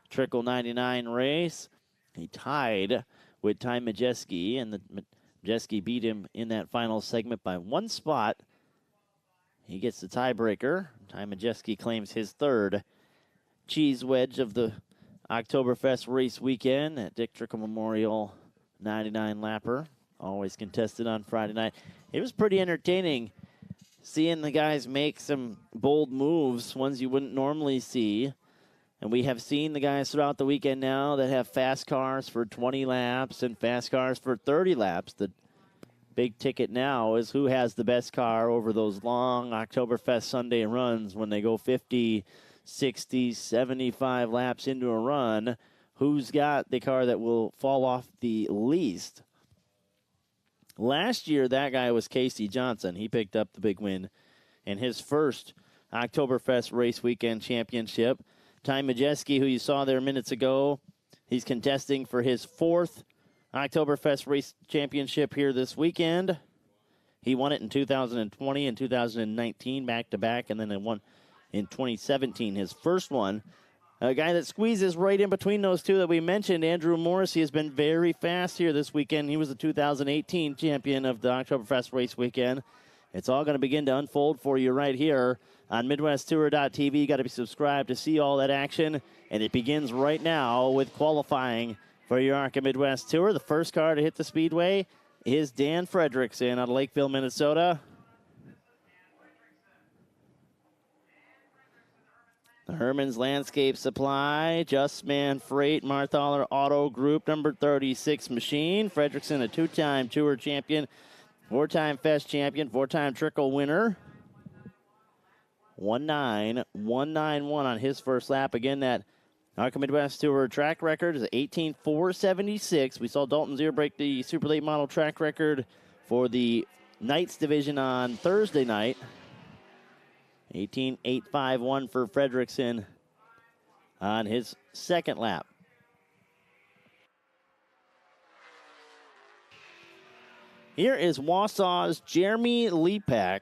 Trickle 99 race. He tied with Ty Majeski, and the Majeski beat him in that final segment by 1 spot. He gets the tiebreaker. Ty Majeski claims his 3rd cheese wedge of the Oktoberfest race weekend at Dick Trickle Memorial 99 lapper. Always contested on Friday night. It was pretty entertaining seeing the guys make some bold moves, ones you wouldn't normally see. And we have seen the guys throughout the weekend now that have fast cars for 20 laps and fast cars for 30 laps. The big ticket now is who has the best car over those long Oktoberfest Sunday runs when they go 50, 60, 75 laps into a run. Who's got the car that will fall off the least? Last year, that guy was Casey Johnson. He picked up the big win in his first Oktoberfest race weekend championship. Ty Majeski, who you saw there minutes ago, he's contesting for his 4th Oktoberfest race championship here this weekend. He won it in 2020 and 2019 back-to-back, and then it won in 2017, his first one. A guy that squeezes right in between those two that we mentioned, Andrew Morrissey, has been very fast here this weekend. He was the 2018 champion of the Oktoberfest race weekend. It's all going to begin to unfold for you right here on MidwestTour.tv. You got to be subscribed to see all that action, and it begins right now with qualifying For your ARCA Midwest Tour, the first car to hit the Speedway is Dan Fredrickson out of Lakeville, Minnesota. The Herman's Landscape Supply, Justman Freight, Marthaler Auto Group, number 36 machine. Fredrickson, a two-time Tour champion, four-time Fest champion, four-time Trickle winner. 1.9.191 on his first lap. Again, that ARCA Midwest Tour track record is 18.476. We saw Dalton Zier break the super late model track record for the Knights division on Thursday night. 18.851 for Fredrickson on his second lap. Here is Wausau's Jeremy Lepak,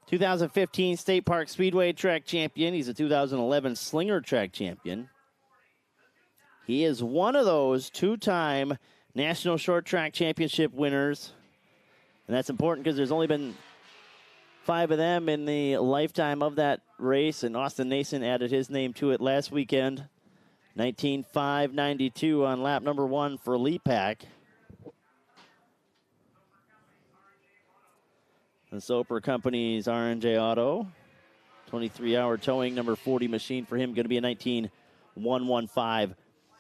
2015 State Park Speedway track champion. He's a 2011 Slinger track champion. He is one of those two-time National Short Track Championship winners. And that's important because there's only been 5 of them in the lifetime of that race. And Austin Nason added his name to it last weekend. 19.592 on lap number 1 for Lepak. The Soper Company's R&J Auto. 23-hour towing, number 40 machine for him. Going to be a 19.115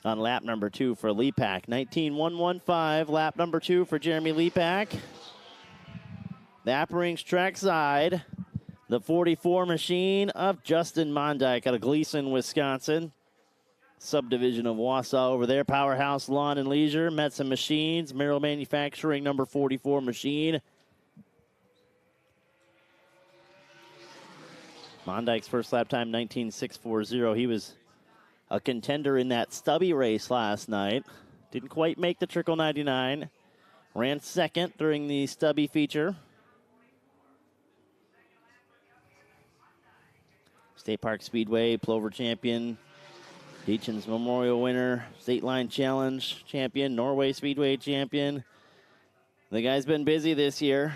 on lap number 2 for Lepak. 19.115, lap number 2 for Jeremy Lepak. The Apperings trackside. The 44 machine of Justin Mondyke out of Gleason, Wisconsin. Subdivision of Wausau over there. Powerhouse Lawn and Leisure. Metza Machines. Merrill Manufacturing, number 44 machine. Mondyke's first lap time, 19.640. He was a contender in that stubby race last night. Didn't quite make the Trickle 99. Ran second during the stubby feature. State Park Speedway, Plover champion. Deachen's Memorial winner. State Line Challenge champion. Norway Speedway champion. The guy's been busy this year.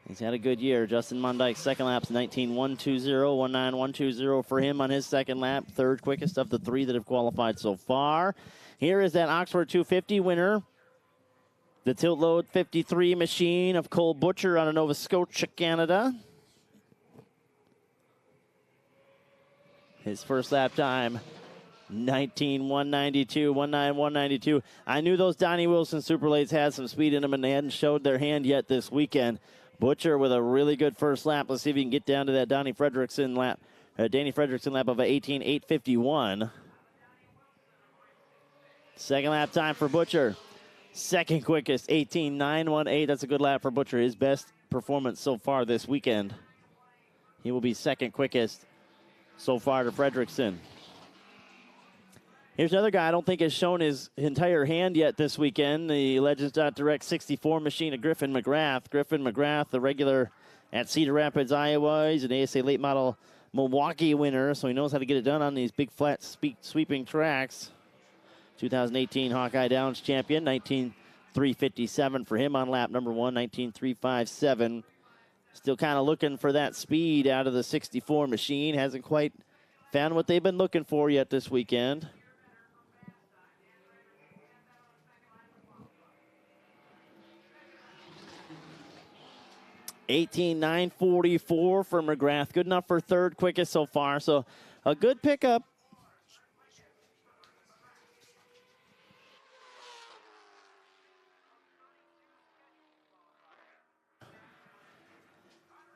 He's had a good year. Justin Mondyke's second lap's 19.120, 19.120 for him on his second lap. Third quickest of the 3 that have qualified so far. Here is that Oxford 250 winner. The Tilt Load 53 machine of Cole Butcher out of Nova Scotia, Canada. His first lap time, 19.192, 19.192. I knew those Donnie Wilson Super Lates had some speed in them, and they hadn't showed their hand yet this weekend. Butcher with a really good first lap. Let's see if he can get down to that Danny Fredrickson lap of an 18.851. Second lap time for Butcher. Second quickest, 18.918. That's a good lap for Butcher. His best performance so far this weekend. He will be second quickest so far to Fredrickson. Here's another guy I don't think has shown his entire hand yet this weekend. The Legends.Direct 64 machine of Griffin McGrath. Griffin McGrath, the regular at Cedar Rapids, Iowa. He's an ASA late model Milwaukee winner, so he knows how to get it done on these big flat sweeping tracks. 2018 Hawkeye Downs champion, 19.357 for him on lap number 1, 19.357. Still kind of looking for that speed out of the 64 machine. Hasn't quite found what they've been looking for yet this weekend. $18.944 for McGrath. Good enough for third quickest so far. So a good pickup.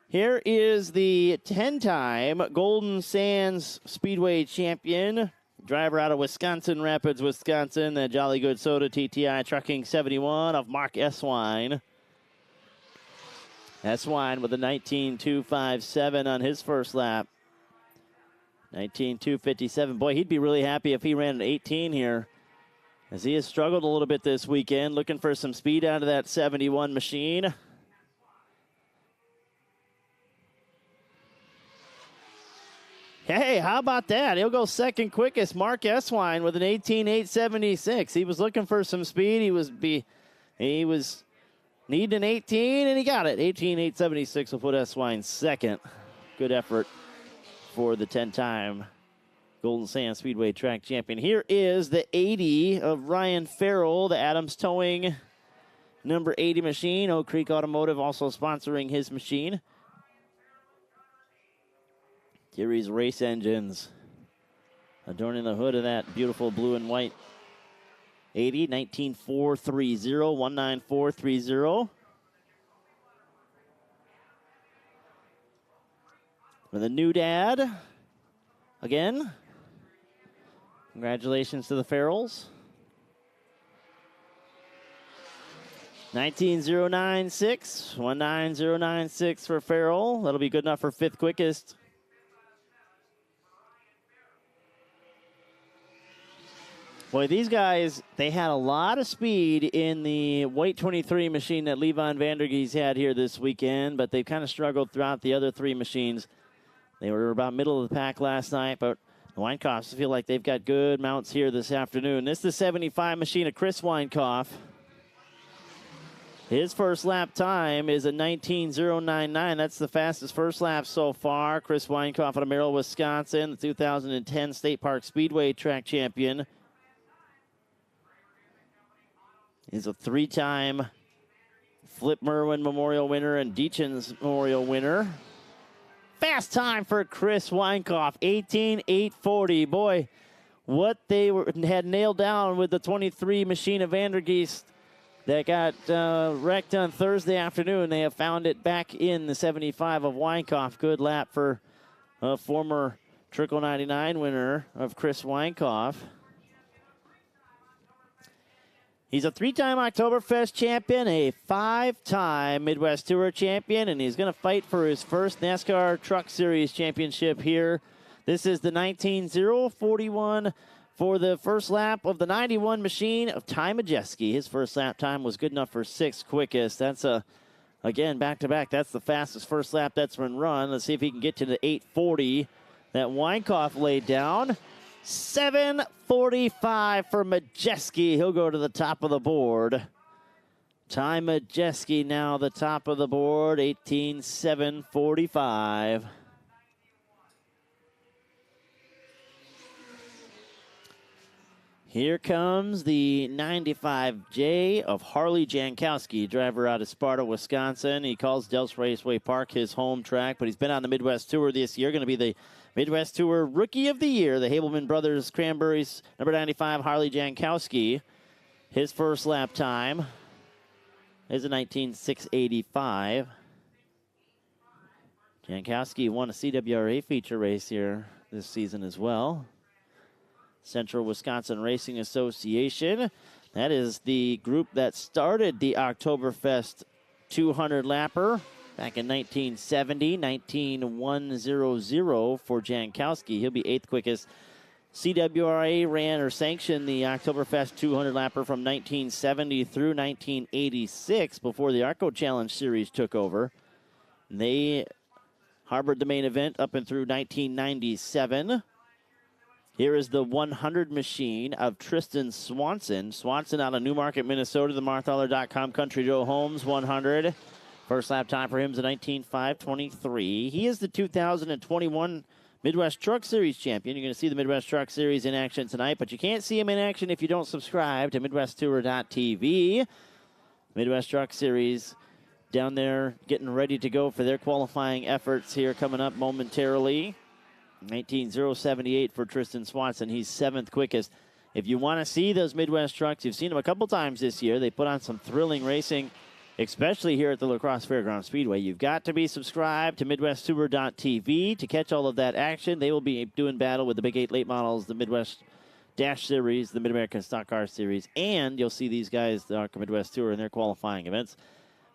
Here is the 10-time Golden Sands Speedway champion, driver out of Wisconsin Rapids, Wisconsin, the Jolly Good Soda TTI Trucking 71 of Mark Eswine. Eswine with a 19.257 on his first lap. 19.257. Boy, he'd be really happy if he ran an 18 here, as he has struggled a little bit this weekend, looking for some speed out of that 71 machine. Hey, how about that? He'll go second quickest. Mark Eswine with an 18.876. He was looking for some speed. He was needing an 18, and he got it. 18.876 will put Eswine second. Good effort for the 10-time Golden Sands Speedway track champion. Here is the 80 of Ryan Farrell, the Adams Towing number 80 machine. Oak Creek Automotive also sponsoring his machine. Series race engines adorning the hood of that beautiful blue and white 80, 19430, 19430. For the new dad, again, congratulations to the Farrells. 19096, 19096 for Farrell. That'll be good enough for 5th quickest. Boy, these guys, they had a lot of speed in the white 23 machine that Levon Vandergees had here this weekend, but they've kind of struggled throughout the other 3 machines. They were about middle of the pack last night, but the Weinkoffs feel like they've got good mounts here this afternoon. This is the 75 machine of Chris Weinkoff. His first lap time is a 19.099. That's the fastest first lap so far. Chris Weinkoff out of Merrill, Wisconsin, the 2010 State Park Speedway track champion. He's a 3-time Flip Merwin Memorial winner and Deachin's Memorial winner. Fast time for Chris Weinkoff, 18.840. Boy, what they had nailed down with the 23 machine of Vandergeest that got wrecked on Thursday afternoon. They have found it back in the 75 of Weinkoff. Good lap for a former Trickle 99 winner of Chris Weinkoff. He's a 3-time Oktoberfest champion, a 5-time Midwest Tour champion, and he's going to fight for his first NASCAR Truck Series championship here. This is the 19.041 for the first lap of the 91 machine of Ty Majeski. His first lap time was good enough for 6th quickest. That's again, back-to-back. That's the fastest first lap that's been run. Let's see if he can get to the 8:40 that Weinkoff laid down. 7:45 for Majeski. He'll go to the top of the board. Ty Majeski now the top of the board, 18.745. Here comes the 95J of Harley Jankowski, driver out of Sparta, Wisconsin. He calls Dells Raceway Park his home track, but he's been on the Midwest Tour this year. Going to be the Midwest Tour Rookie of the Year, the Habelman Brothers Cranberries, number 95, Harley Jankowski. His first lap time is a 19.685. Jankowski won a CWRA feature race here this season as well. Central Wisconsin Racing Association. That is the group that started the Oktoberfest 200 lapper back in 1970, 19.100 for Jankowski. He'll be 8th quickest. CWRA ran or sanctioned the Oktoberfest 200 lapper from 1970 through 1986 before the ARCO Challenge Series took over. They harbored the main event up and through 1997. Here is the 100 machine of Tristan Swanson. Swanson out of Newmarket, Minnesota, the Marthaler.com Country Joe Holmes 100. First lap time for him is a 19.523. He is the 2021 Midwest Truck Series champion. You're going to see the Midwest Truck Series in action tonight, but you can't see him in action if you don't subscribe to MidwestTour.tv. Midwest Truck Series down there getting ready to go for their qualifying efforts here coming up momentarily. 19.078 for Tristan Swanson. He's 7th quickest. If you want to see those Midwest trucks, you've seen them a couple times this year. They put on some thrilling racing, especially here at the Lacrosse Fairgrounds Speedway. You've got to be subscribed to MidwestTour.tv to catch all of that action. They will be doing battle with the Big 8 late models, the Midwest Dash Series, the Mid-American Stock Car Series, and you'll see these guys, the ARCA Midwest Tour, in their qualifying events.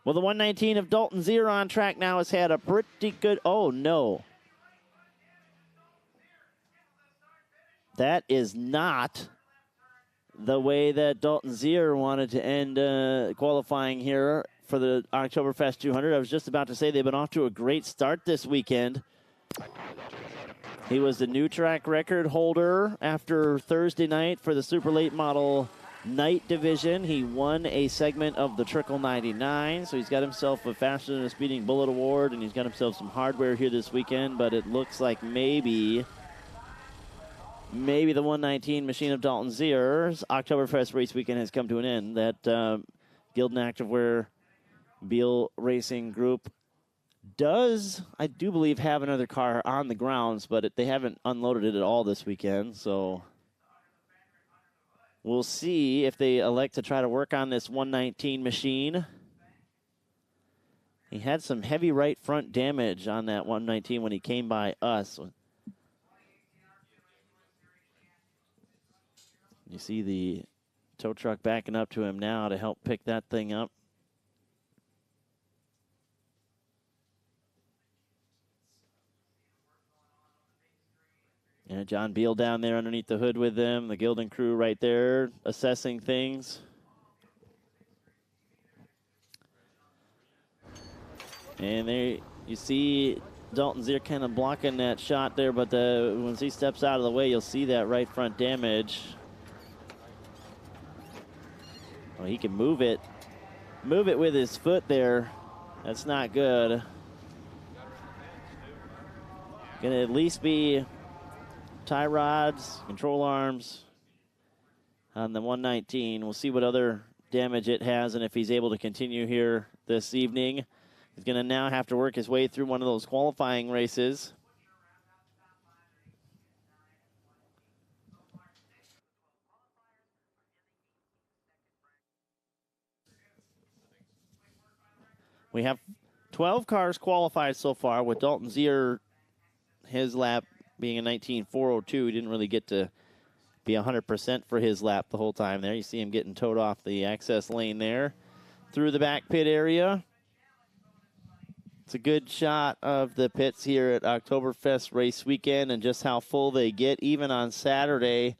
Well, the 119 of Dalton Zier on track now has had a pretty good... Oh, no. That is not the way that Dalton Zier wanted to end qualifying here for the Oktoberfest 200. I was just about to say they've been off to a great start this weekend. He was the new track record holder after Thursday night for the Super Late Model Night Division. He won a segment of the Trickle 99, so he's got himself a Faster Than a Speeding Bullet Award, and he's got himself some hardware here this weekend, but it looks like maybe maybe the 119 machine of Dalton Zier's Oktoberfest race weekend has come to an end. That Guild and Activewear Beal Racing Group does, I do believe, have another car on the grounds, but they haven't unloaded it at all this weekend. So we'll see if they elect to try to work on this 119 machine. He had some heavy right front damage on that 119 when he came by us. You see the tow truck backing up to him now to help pick that thing up. And John Beal down there underneath the hood with them. The Gildan crew right there assessing things. And there you see Dalton Zier kind of blocking that shot there, but once he steps out of the way, you'll see that right front damage. Oh, he can move it with his foot there. That's not good. Gonna at least be tie rods, control arms on the 119. We'll see what other damage it has and if he's able to continue here this evening. He's going to now have to work his way through one of those qualifying races. We have 12 cars qualified so far, with Dalton Zier, his lap being a 19.402. He didn't really get to be 100% for his lap the whole time there. You see him getting towed off the access lane there through the back pit area. It's a good shot of the pits here at Oktoberfest race weekend and just how full they get. Even on Saturday,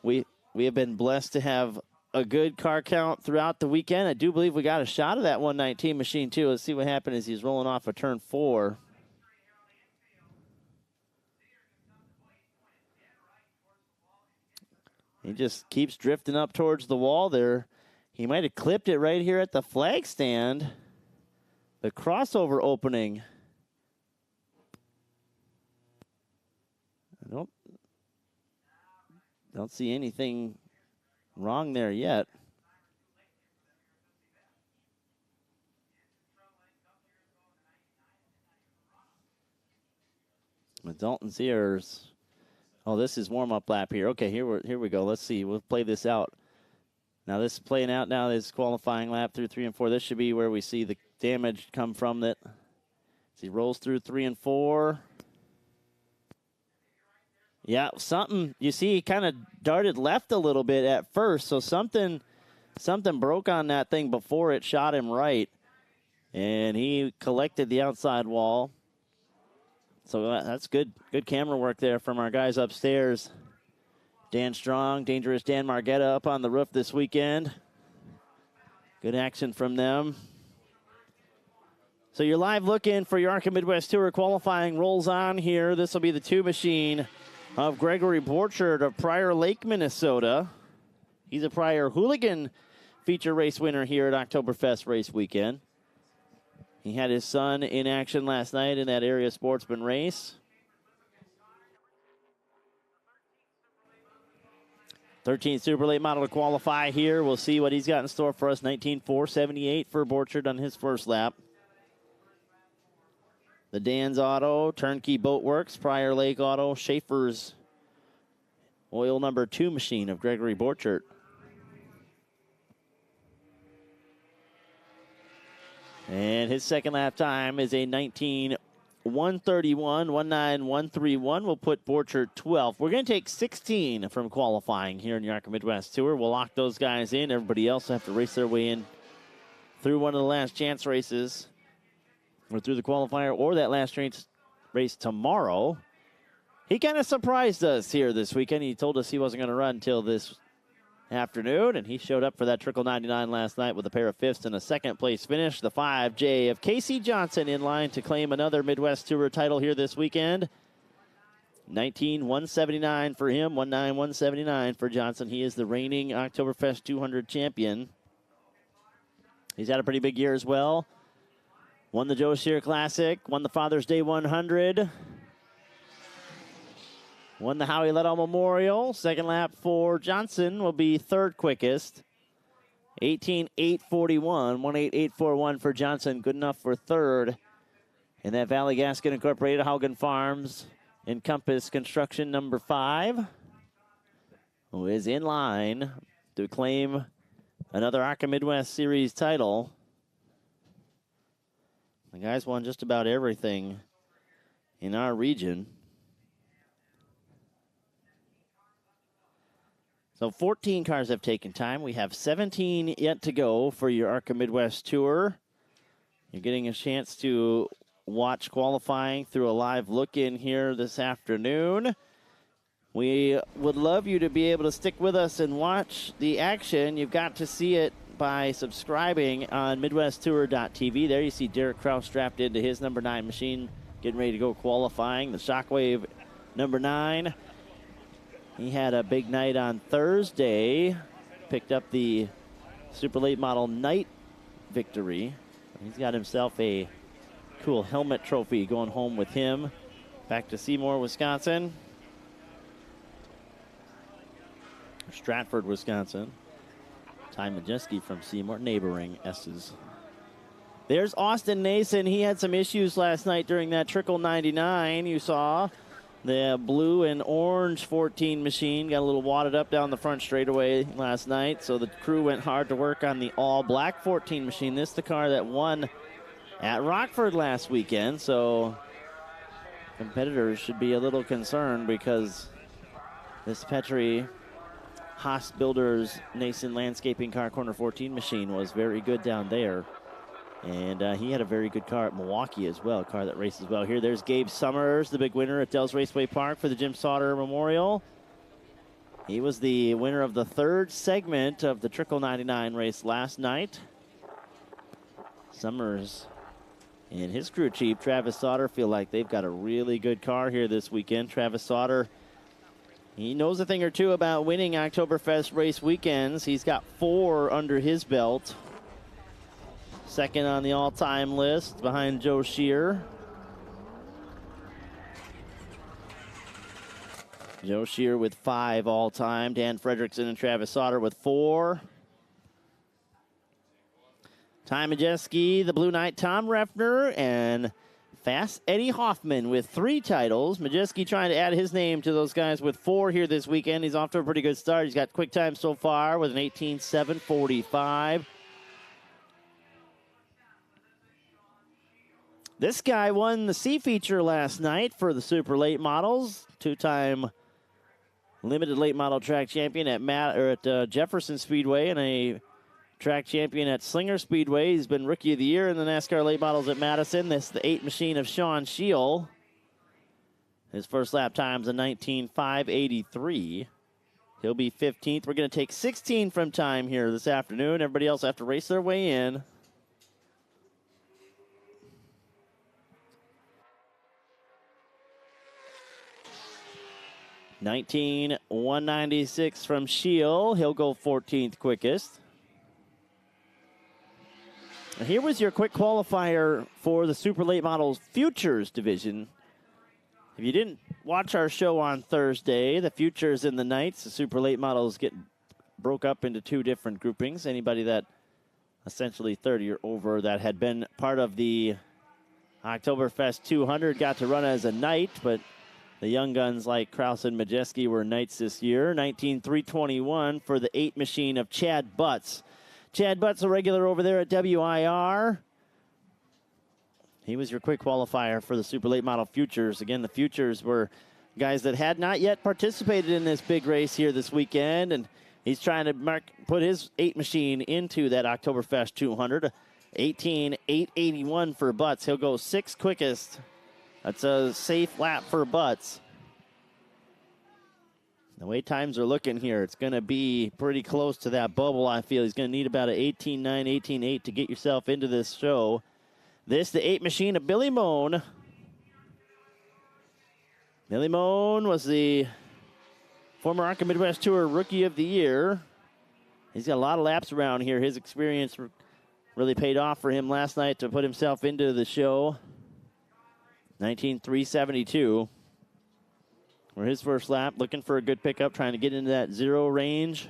we have been blessed to have a good car count throughout the weekend. I do believe we got a shot of that 119 machine too. Let's see what happened as he's rolling off of turn 4. He just keeps drifting up towards the wall there. He might have clipped it right here at the flag stand. The crossover opening. I don't see anything wrong there yet. With Dalton Zier's. Oh, this is warm-up lap here. Okay, here we go. Let's see. We'll play this out. Now this is playing out now. This qualifying lap through 3 and 4. This should be where we see the damage come from. That as he rolls through 3 and 4. Yeah, something. You see, he kind of darted left a little bit at first, so something broke on that thing before it shot him right, and he collected the outside wall. So that's good camera work there from our guys upstairs. Dan Strong, Dangerous Dan Margetta up on the roof this weekend. Good action from them. So your live look-in for your ARCA Midwest Tour qualifying rolls on here. This will be the 2 machine of Gregory Borchard of Prior Lake, Minnesota. He's a prior Hooligan feature race winner here at Oktoberfest race weekend. He had his son in action last night in that area sportsman race. 13th Super Late model to qualify here. We'll see what he's got in store for us. 19.478 for Borchard on his first lap. The Dan's Auto, Turnkey Boat Works, Prior Lake Auto, Schaefer's oil number 2 machine of Gregory Borchard. And his second lap time is a 19.131, 19.131. We'll put Borchard 12th. We're going to take 16 from qualifying here in the ARCA Midwest Tour. We'll lock those guys in. Everybody else will have to race their way in through one of the last chance races, or through the qualifier, or that last race tomorrow. He kind of surprised us here this weekend. He told us he wasn't going to run until this afternoon, and he showed up for that Trickle 99 last night with a pair of 5ths and a second-place finish. The 5J of Casey Johnson in line to claim another Midwest Tour title here this weekend. 19.179 for him, 19.179 for Johnson. He is the reigning Oktoberfest 200 champion. He's had a pretty big year as well. Won the Joe Shear Classic, won the Father's Day 100. Won the Howie Liddell Memorial. Second lap for Johnson will be third quickest. 18.841, 18841 for Johnson. Good enough for third. And that Valley Gasket Incorporated, Haugen Farms, Encompass Construction number 5, who is in line to claim another ARCA Midwest Series title. The guys won just about everything in our region. So 14 cars have taken time. We have 17 yet to go for your ARCA Midwest Tour. You're getting a chance to watch qualifying through a live look-in here this afternoon. We would love you to be able to stick with us and watch the action. You've got to see it by subscribing on MidwestTour.tv. There you see Derek Kraus strapped into his number 9 machine, getting ready to go qualifying. The Shockwave number 9. He had a big night on Thursday. Picked up the Super Late Model Night victory. He's got himself a cool helmet trophy going home with him. Back to Seymour, Wisconsin. Stratford, Wisconsin. Ty Majeski from Seymour, neighboring S's. There's Austin Nason. He had some issues last night during that Trickle 99 you saw. The blue and orange 14 machine got a little wadded up down the front straightaway last night, so the crew went hard to work on the all-black 14 machine. This is the car that won at Rockford last weekend, so competitors should be a little concerned because this Petrie Haas Builders Nason Landscaping Car Corner 14 machine was very good down there. And he had a very good car at Milwaukee as well, a car that races well here. There's Gabe Summers, the big winner at Dells Raceway Park for the Jim Sauter Memorial. He was the winner of the third segment of the Trickle 99 race last night. Summers and his crew chief, Travis Sauter, feel like they've got a really good car here this weekend. Travis Sauter, he knows a thing or two about winning Oktoberfest race weekends. He's got 4 under his belt. Second on the all-time list behind Joe Shear. Joe Shear with 5 all-time. Dan Fredrickson and Travis Sauter with 4. Ty Majeski, the Blue Knight, Tom Refner, and Fast Eddie Hoffman with 3 titles. Majeski trying to add his name to those guys with 4 here this weekend. He's off to a pretty good start. He's got quick time so far with an 18.745. This guy won the C feature last night for the Super Late Models. 2-time limited late model track champion at Jefferson Speedway and a track champion at Slinger Speedway. He's been Rookie of the Year in the NASCAR Late Models at Madison. This is the 8 machine of Sean Scheel. His first lap time's a 19.583. He'll be 15th. We're going to take 16 from time here this afternoon. Everybody else have to race their way in. 19.196 from Scheel. He'll go 14th quickest. And here was your quick qualifier for the Super Late Models Futures division. If you didn't watch our show on Thursday, the Futures and the Knights, the Super Late Models broke up into 2 different groupings. Anybody that essentially 30 or over that had been part of the Oktoberfest 200 got to run as a Knight, but the young guns like Kraus and Majeski were Knights this year. 19.321 for the 8 machine of Chad Butts. Chad Butts, a regular over there at WIR. He was your quick qualifier for the Super Late Model Futures. Again, the Futures were guys that had not yet participated in this big race here this weekend, and he's trying to put his 8 machine into that Oktoberfest 200. 18.881 for Butts. He'll go 6th quickest. That's a safe lap for Butts. The way times are looking here, it's going to be pretty close to that bubble, I feel. He's going to need about an 18.9, 18.8 to get yourself into this show. This, the 8 machine of Billy Moan. Billy Moan was the former ARCA Midwest Tour Rookie of the Year. He's got a lot of laps around here. His experience really paid off for him last night to put himself into the show. 19.372. for his first lap, looking for a good pickup, trying to get into that 0 range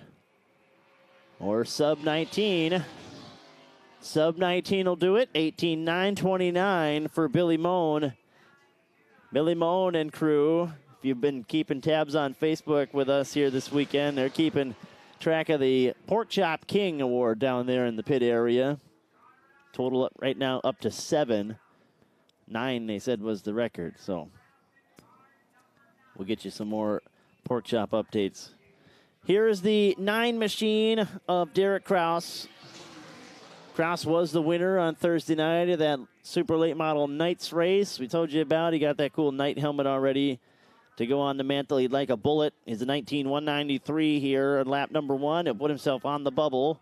or sub 19. Sub 19 will do it. 18:9:29 for Billy Moan. Billy Moan and crew, if you've been keeping tabs on Facebook with us here this weekend, they're keeping track of the Pork Chop King Award down there in the pit area. Total right now up to 7. 9, they said, was the record. So we'll get you some more pork chop updates. Here is the 9 machine of Derek Kraus. Kraus was the winner on Thursday night of that super late model Knights race we told you about. He got that cool Knight helmet already to go on the mantle. He'd like a bullet. He's a 19:193 here on lap number 1. He'll put himself on the bubble.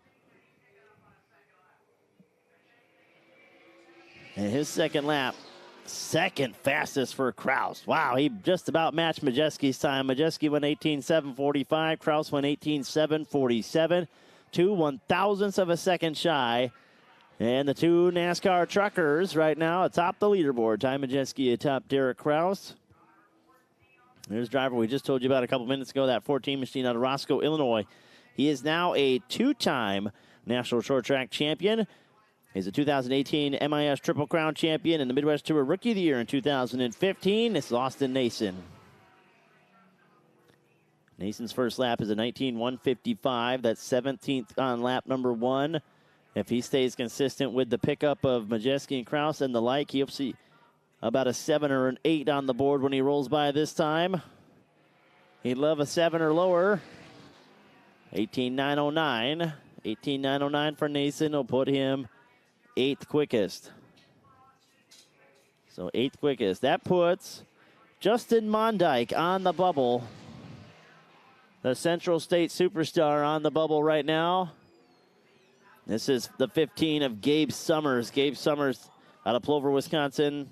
And his second lap, second fastest for Kraus. Wow, he just about matched Majeski's time. Majeski went 18:7:45. Kraus went 18:7:47. 2 1,000ths of a second shy. And the 2 NASCAR truckers right now atop the leaderboard. Ty Majeski atop Derek Kraus. There's driver we just told you about a couple minutes ago, that 14 machine out of Roscoe, Illinois. He is now a 2-time National Short Track champion. He's a 2018 MIS Triple Crown champion and the Midwest Tour Rookie of the Year in 2015. This is Austin Nason. Nason's first lap is a 19:155. That's 17th on lap number 1. If he stays consistent with the pickup of Majeski and Kraus and the like, he'll see about a 7 or an 8 on the board when he rolls by this time. He'd love a 7 or lower. 18:9:09. 18:9:09 for Nason will put him 8th quickest. So 8th quickest. That puts Justin Mondyke on the bubble. The Central State superstar on the bubble right now. This is the 15 of Gabe Summers. Gabe Summers out of Plover, Wisconsin.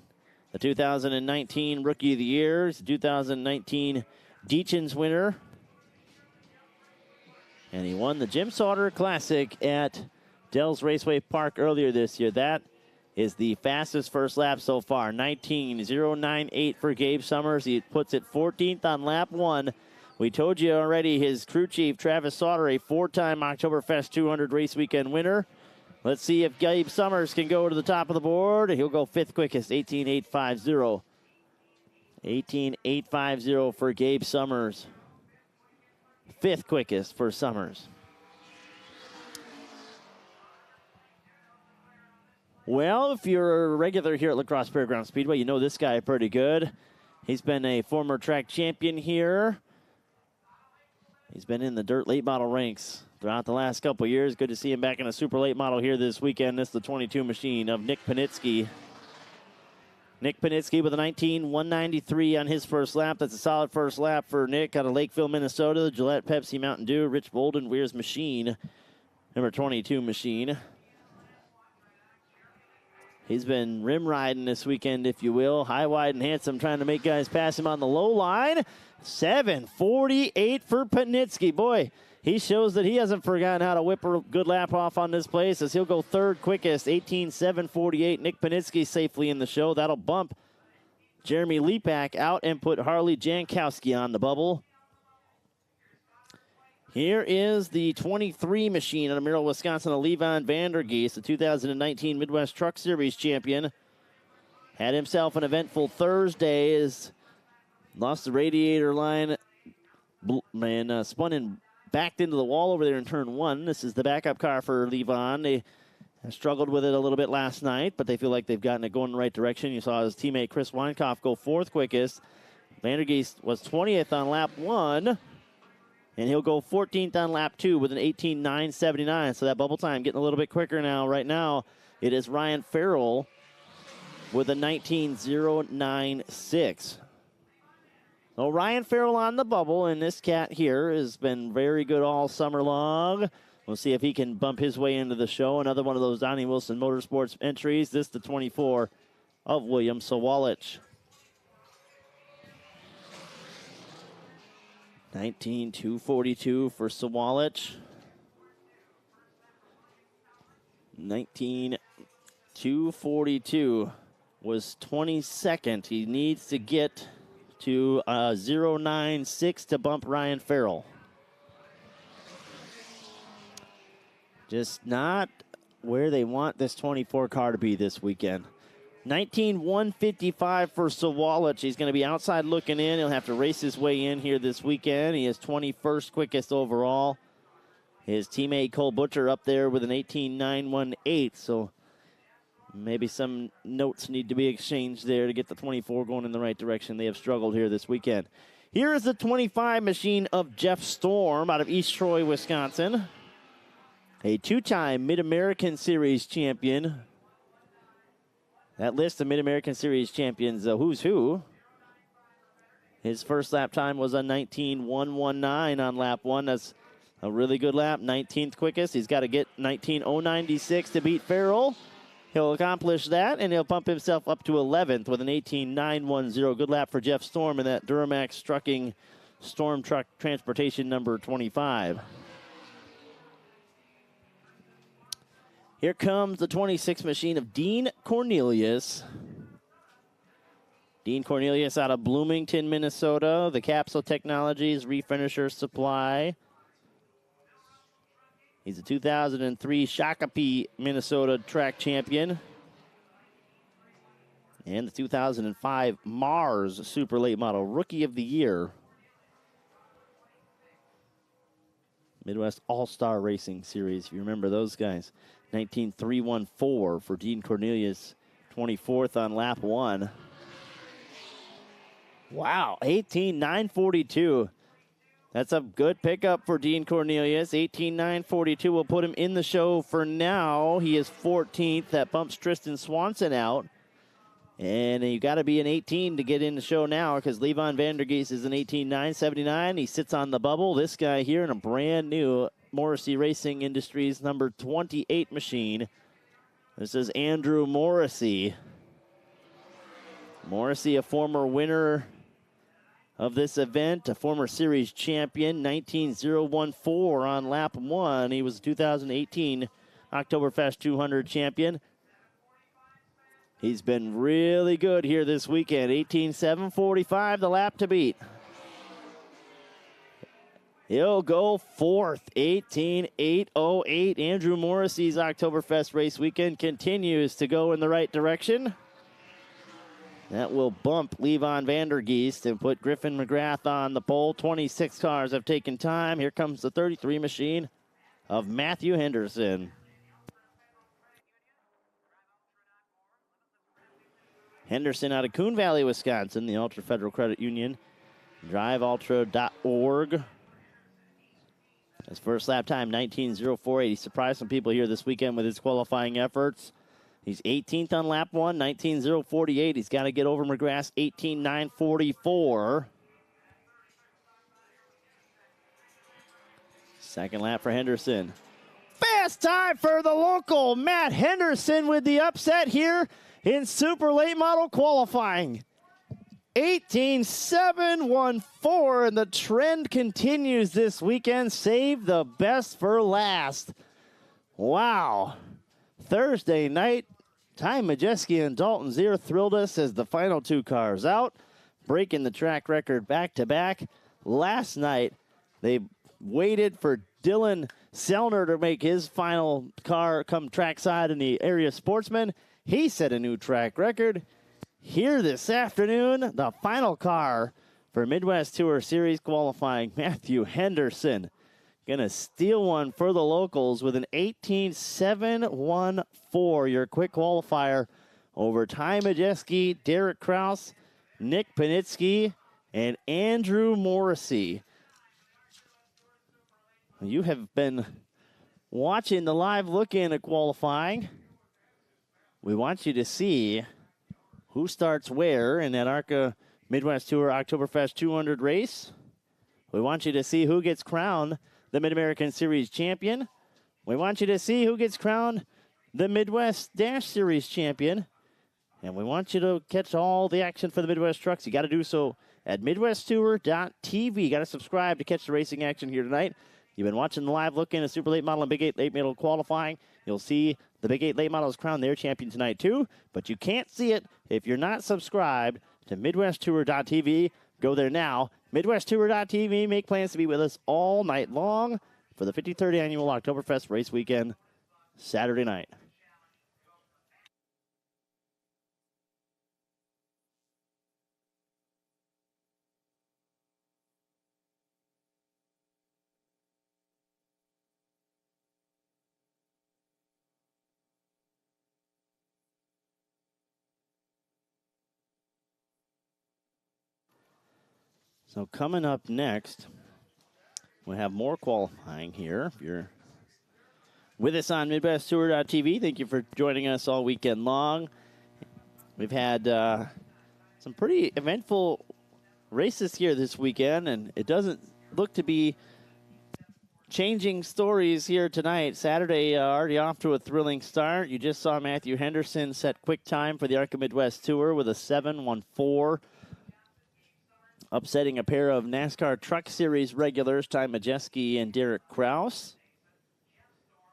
The 2019 Rookie of the Year. He's the 2019 Deachins winner. And he won the Jim Sauter Classic at Dells Raceway Park earlier this year. That is the fastest first lap so far. 19:098 for Gabe Summers. He puts it 14th on lap 1. We told you already his crew chief, Travis Sauter, a 4-time Oktoberfest 200 race weekend winner. Let's see if Gabe Summers can go to the top of the board. He'll go 5th quickest, 18:850. 18:850 for Gabe Summers. 5th quickest for Summers. Well, if you're a regular here at Lacrosse Fairgrounds Speedway, you know this guy pretty good. He's been a former track champion here. He's been in the dirt late model ranks throughout the last couple years. Good to see him back in a super late model here this weekend. This is the 22 machine of Nick Panitsky. Nick Panitsky with a 19:193 on his first lap. That's a solid first lap for Nick out of Lakeville, Minnesota. The Gillette Pepsi Mountain Dew, Rich Bolden, Weir's machine, number 22 machine. He's been rim riding this weekend, if you will. High, wide, and handsome, trying to make guys pass him on the low line. 7:48 for Panitsky. Boy, he shows that he hasn't forgotten how to whip a good lap off on this place, as he'll go 3rd quickest, 18:748. Nick Panitsky safely in the show. That'll bump Jeremy Lepak out and put Harley Jankowski on the bubble. Here is the 23 machine out of Merrill, Wisconsin, of Levon Vandergeest, the 2019 Midwest Truck Series champion. Had himself an eventful Thursday as lost the radiator line and spun and backed into the wall over there in turn 1. This is the backup car for Levon. They struggled with it a little bit last night, but they feel like they've gotten it going in the right direction. You saw his teammate Chris Weinkoff go 4th quickest. Vandergeest was 20th on lap 1. And he'll go 14th on lap 2 with an 18:979. So that bubble time getting a little bit quicker now. Right now, it is Ryan Farrell with a 19:096. So Ryan Farrell on the bubble, and this cat here has been very good all summer long. We'll see if he can bump his way into the show. Another one of those Donnie Wilson Motorsports entries. This the 24 of William Sawalich. 19:242 for Sawalich. 19:242 was 22nd. He needs to get to 0.96 to bump Ryan Farrell. Just not where they want this 24 car to be this weekend. 19.155 for Sawalich. He's going to be outside looking in. He'll have to race his way in here this weekend. He is 21st quickest overall. His teammate Cole Butcher up there with an 18.918. So maybe some notes need to be exchanged there to get the 24 going in the right direction. They have struggled here this weekend. Here is the 25 machine of Jeff Storm out of East Troy, Wisconsin. A two-time Mid-American Series champion. That list of Mid-American Series champions, who's who. His first lap time was a 19.119 on lap 1. That's a really good lap, 19th quickest. He's got to get 19.096 to beat Farrell. He'll accomplish that, and he'll pump himself up to 11th with an 18.910. Good lap for Jeff Storm in that Duramax Trucking Storm Truck Transportation number 25. Here comes the 26 machine of Dean Cornelius. Dean Cornelius out of Bloomington, Minnesota. The Capsule Technologies Refinisher Supply. He's a 2003 Shakopee, Minnesota track champion. And the 2005 Mars Super Late Model Rookie of the Year. Midwest All-Star Racing Series, if you remember those guys. 19.314 for Dean Cornelius, 24th on lap 1. Wow, 18.942. That's a good pickup for Dean Cornelius. 18.942 will put him in the show for now. He is 14th. That bumps Tristan Swanson out. And you got to be an 18 to get in the show now because Levon Vandergeest is an 18.979. He sits on the bubble. This guy here in a brand new Morrissey Racing Industries number 28 machine. This is Andrew Morrissey. Morrissey, a former winner of this event, a former series champion, 19.014 on lap 1. He was 2018 Oktoberfest 200 champion. He's been really good here this weekend. 18.745, the lap to beat. He'll go 4th, 18.808. Andrew Morrissey's Oktoberfest race weekend continues to go in the right direction. That will bump Levon Vandergeest and put Griffin McGrath on the pole. 26 cars have taken time. Here comes the 33 machine of Matthew Henderson. Henderson out of Coon Valley, Wisconsin, the Ultra Federal Credit Union. DriveUltra.org. His first lap time, 19.048. He surprised some people here this weekend with his qualifying efforts. He's 18th on lap 1, 19.048. He's got to get over McGrath's 18.944. Second lap for Henderson. Fast time for the local Matt Henderson with the upset here in Super Late Model qualifying. 18.714, and the trend continues this weekend. Save the best for last. Wow. Thursday night, Ty Majeski and Dalton Zier thrilled us as the final two cars out, breaking the track record back-to-back. Last night, they waited for Dylan Sellner to make his final car come trackside in the Area Sportsman. He set a new track record. Here this afternoon, the final car for Midwest Tour Series qualifying, Matthew Henderson. Gonna steal one for the locals with an 18.714, your quick qualifier over Ty Majeski, Derek Kraus, Nick Panitsky, and Andrew Morrissey. You have been watching the live look-in at qualifying. We want you to see who starts where in that ARCA Midwest Tour Oktoberfest 200 race. We want you to see who gets crowned the Mid-American Series champion. We want you to see who gets crowned the Midwest Dash Series champion. And we want you to catch all the action for the Midwest trucks. You got to do so at MidwestTour.tv. You got to subscribe to catch the racing action here tonight. You've been watching the live look in a Super Late Model and Big 8 Late Model qualifying. You'll see the Big 8 Late Models crown their champion tonight too, but you can't see it if you're not subscribed to MidwestTour.tv. Go there now. MidwestTour.tv. Make plans to be with us all night long for the 53rd annual Oktoberfest race weekend, Saturday night. So coming up next, we'll have more qualifying here. If you're with us on MidwestTour.tv, thank you for joining us all weekend long. We've had some pretty eventful races here this weekend, and it doesn't look to be changing stories here tonight. Saturday already off to a thrilling start. You just saw Matthew Henderson set quick time for the ARCA Midwest Tour with a 7:14. Upsetting a pair of NASCAR Truck Series regulars, Ty Majeski and Derek Kraus.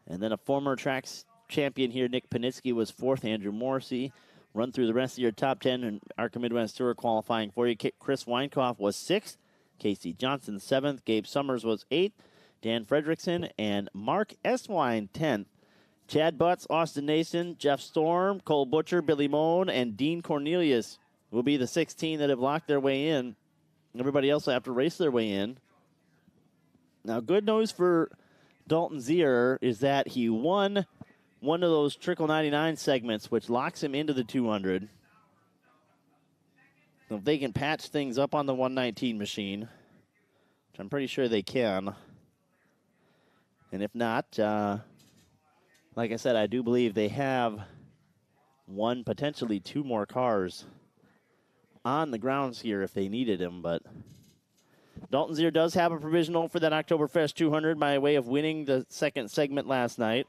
And then a former tracks champion here, Nick Panitsky, was fourth. Andrew Morrissey. Run through the rest of your top 10 in ARCA Midwest Tour qualifying for you. Chris Weinkoff was sixth. Casey Johnson, seventh. Gabe Summers was eighth. Dan Fredrickson and Mark Eswine, 10th. Chad Butts, Austin Nason, Jeff Storm, Cole Butcher, Billy Moan, and Dean Cornelius will be the 16 that have locked their way in. Everybody else will have to race their way in. Now, good news for Dalton Zier is that he won one of those Trickle 99 segments, which locks him into the 200. So if they can patch things up on the 119 machine, which I'm pretty sure they can. And if not, like I said, I do believe they have one, potentially two more cars on the grounds here if they needed him, but Dalton Zier does have a provisional for that Oktoberfest 200 by way of winning the second segment last night.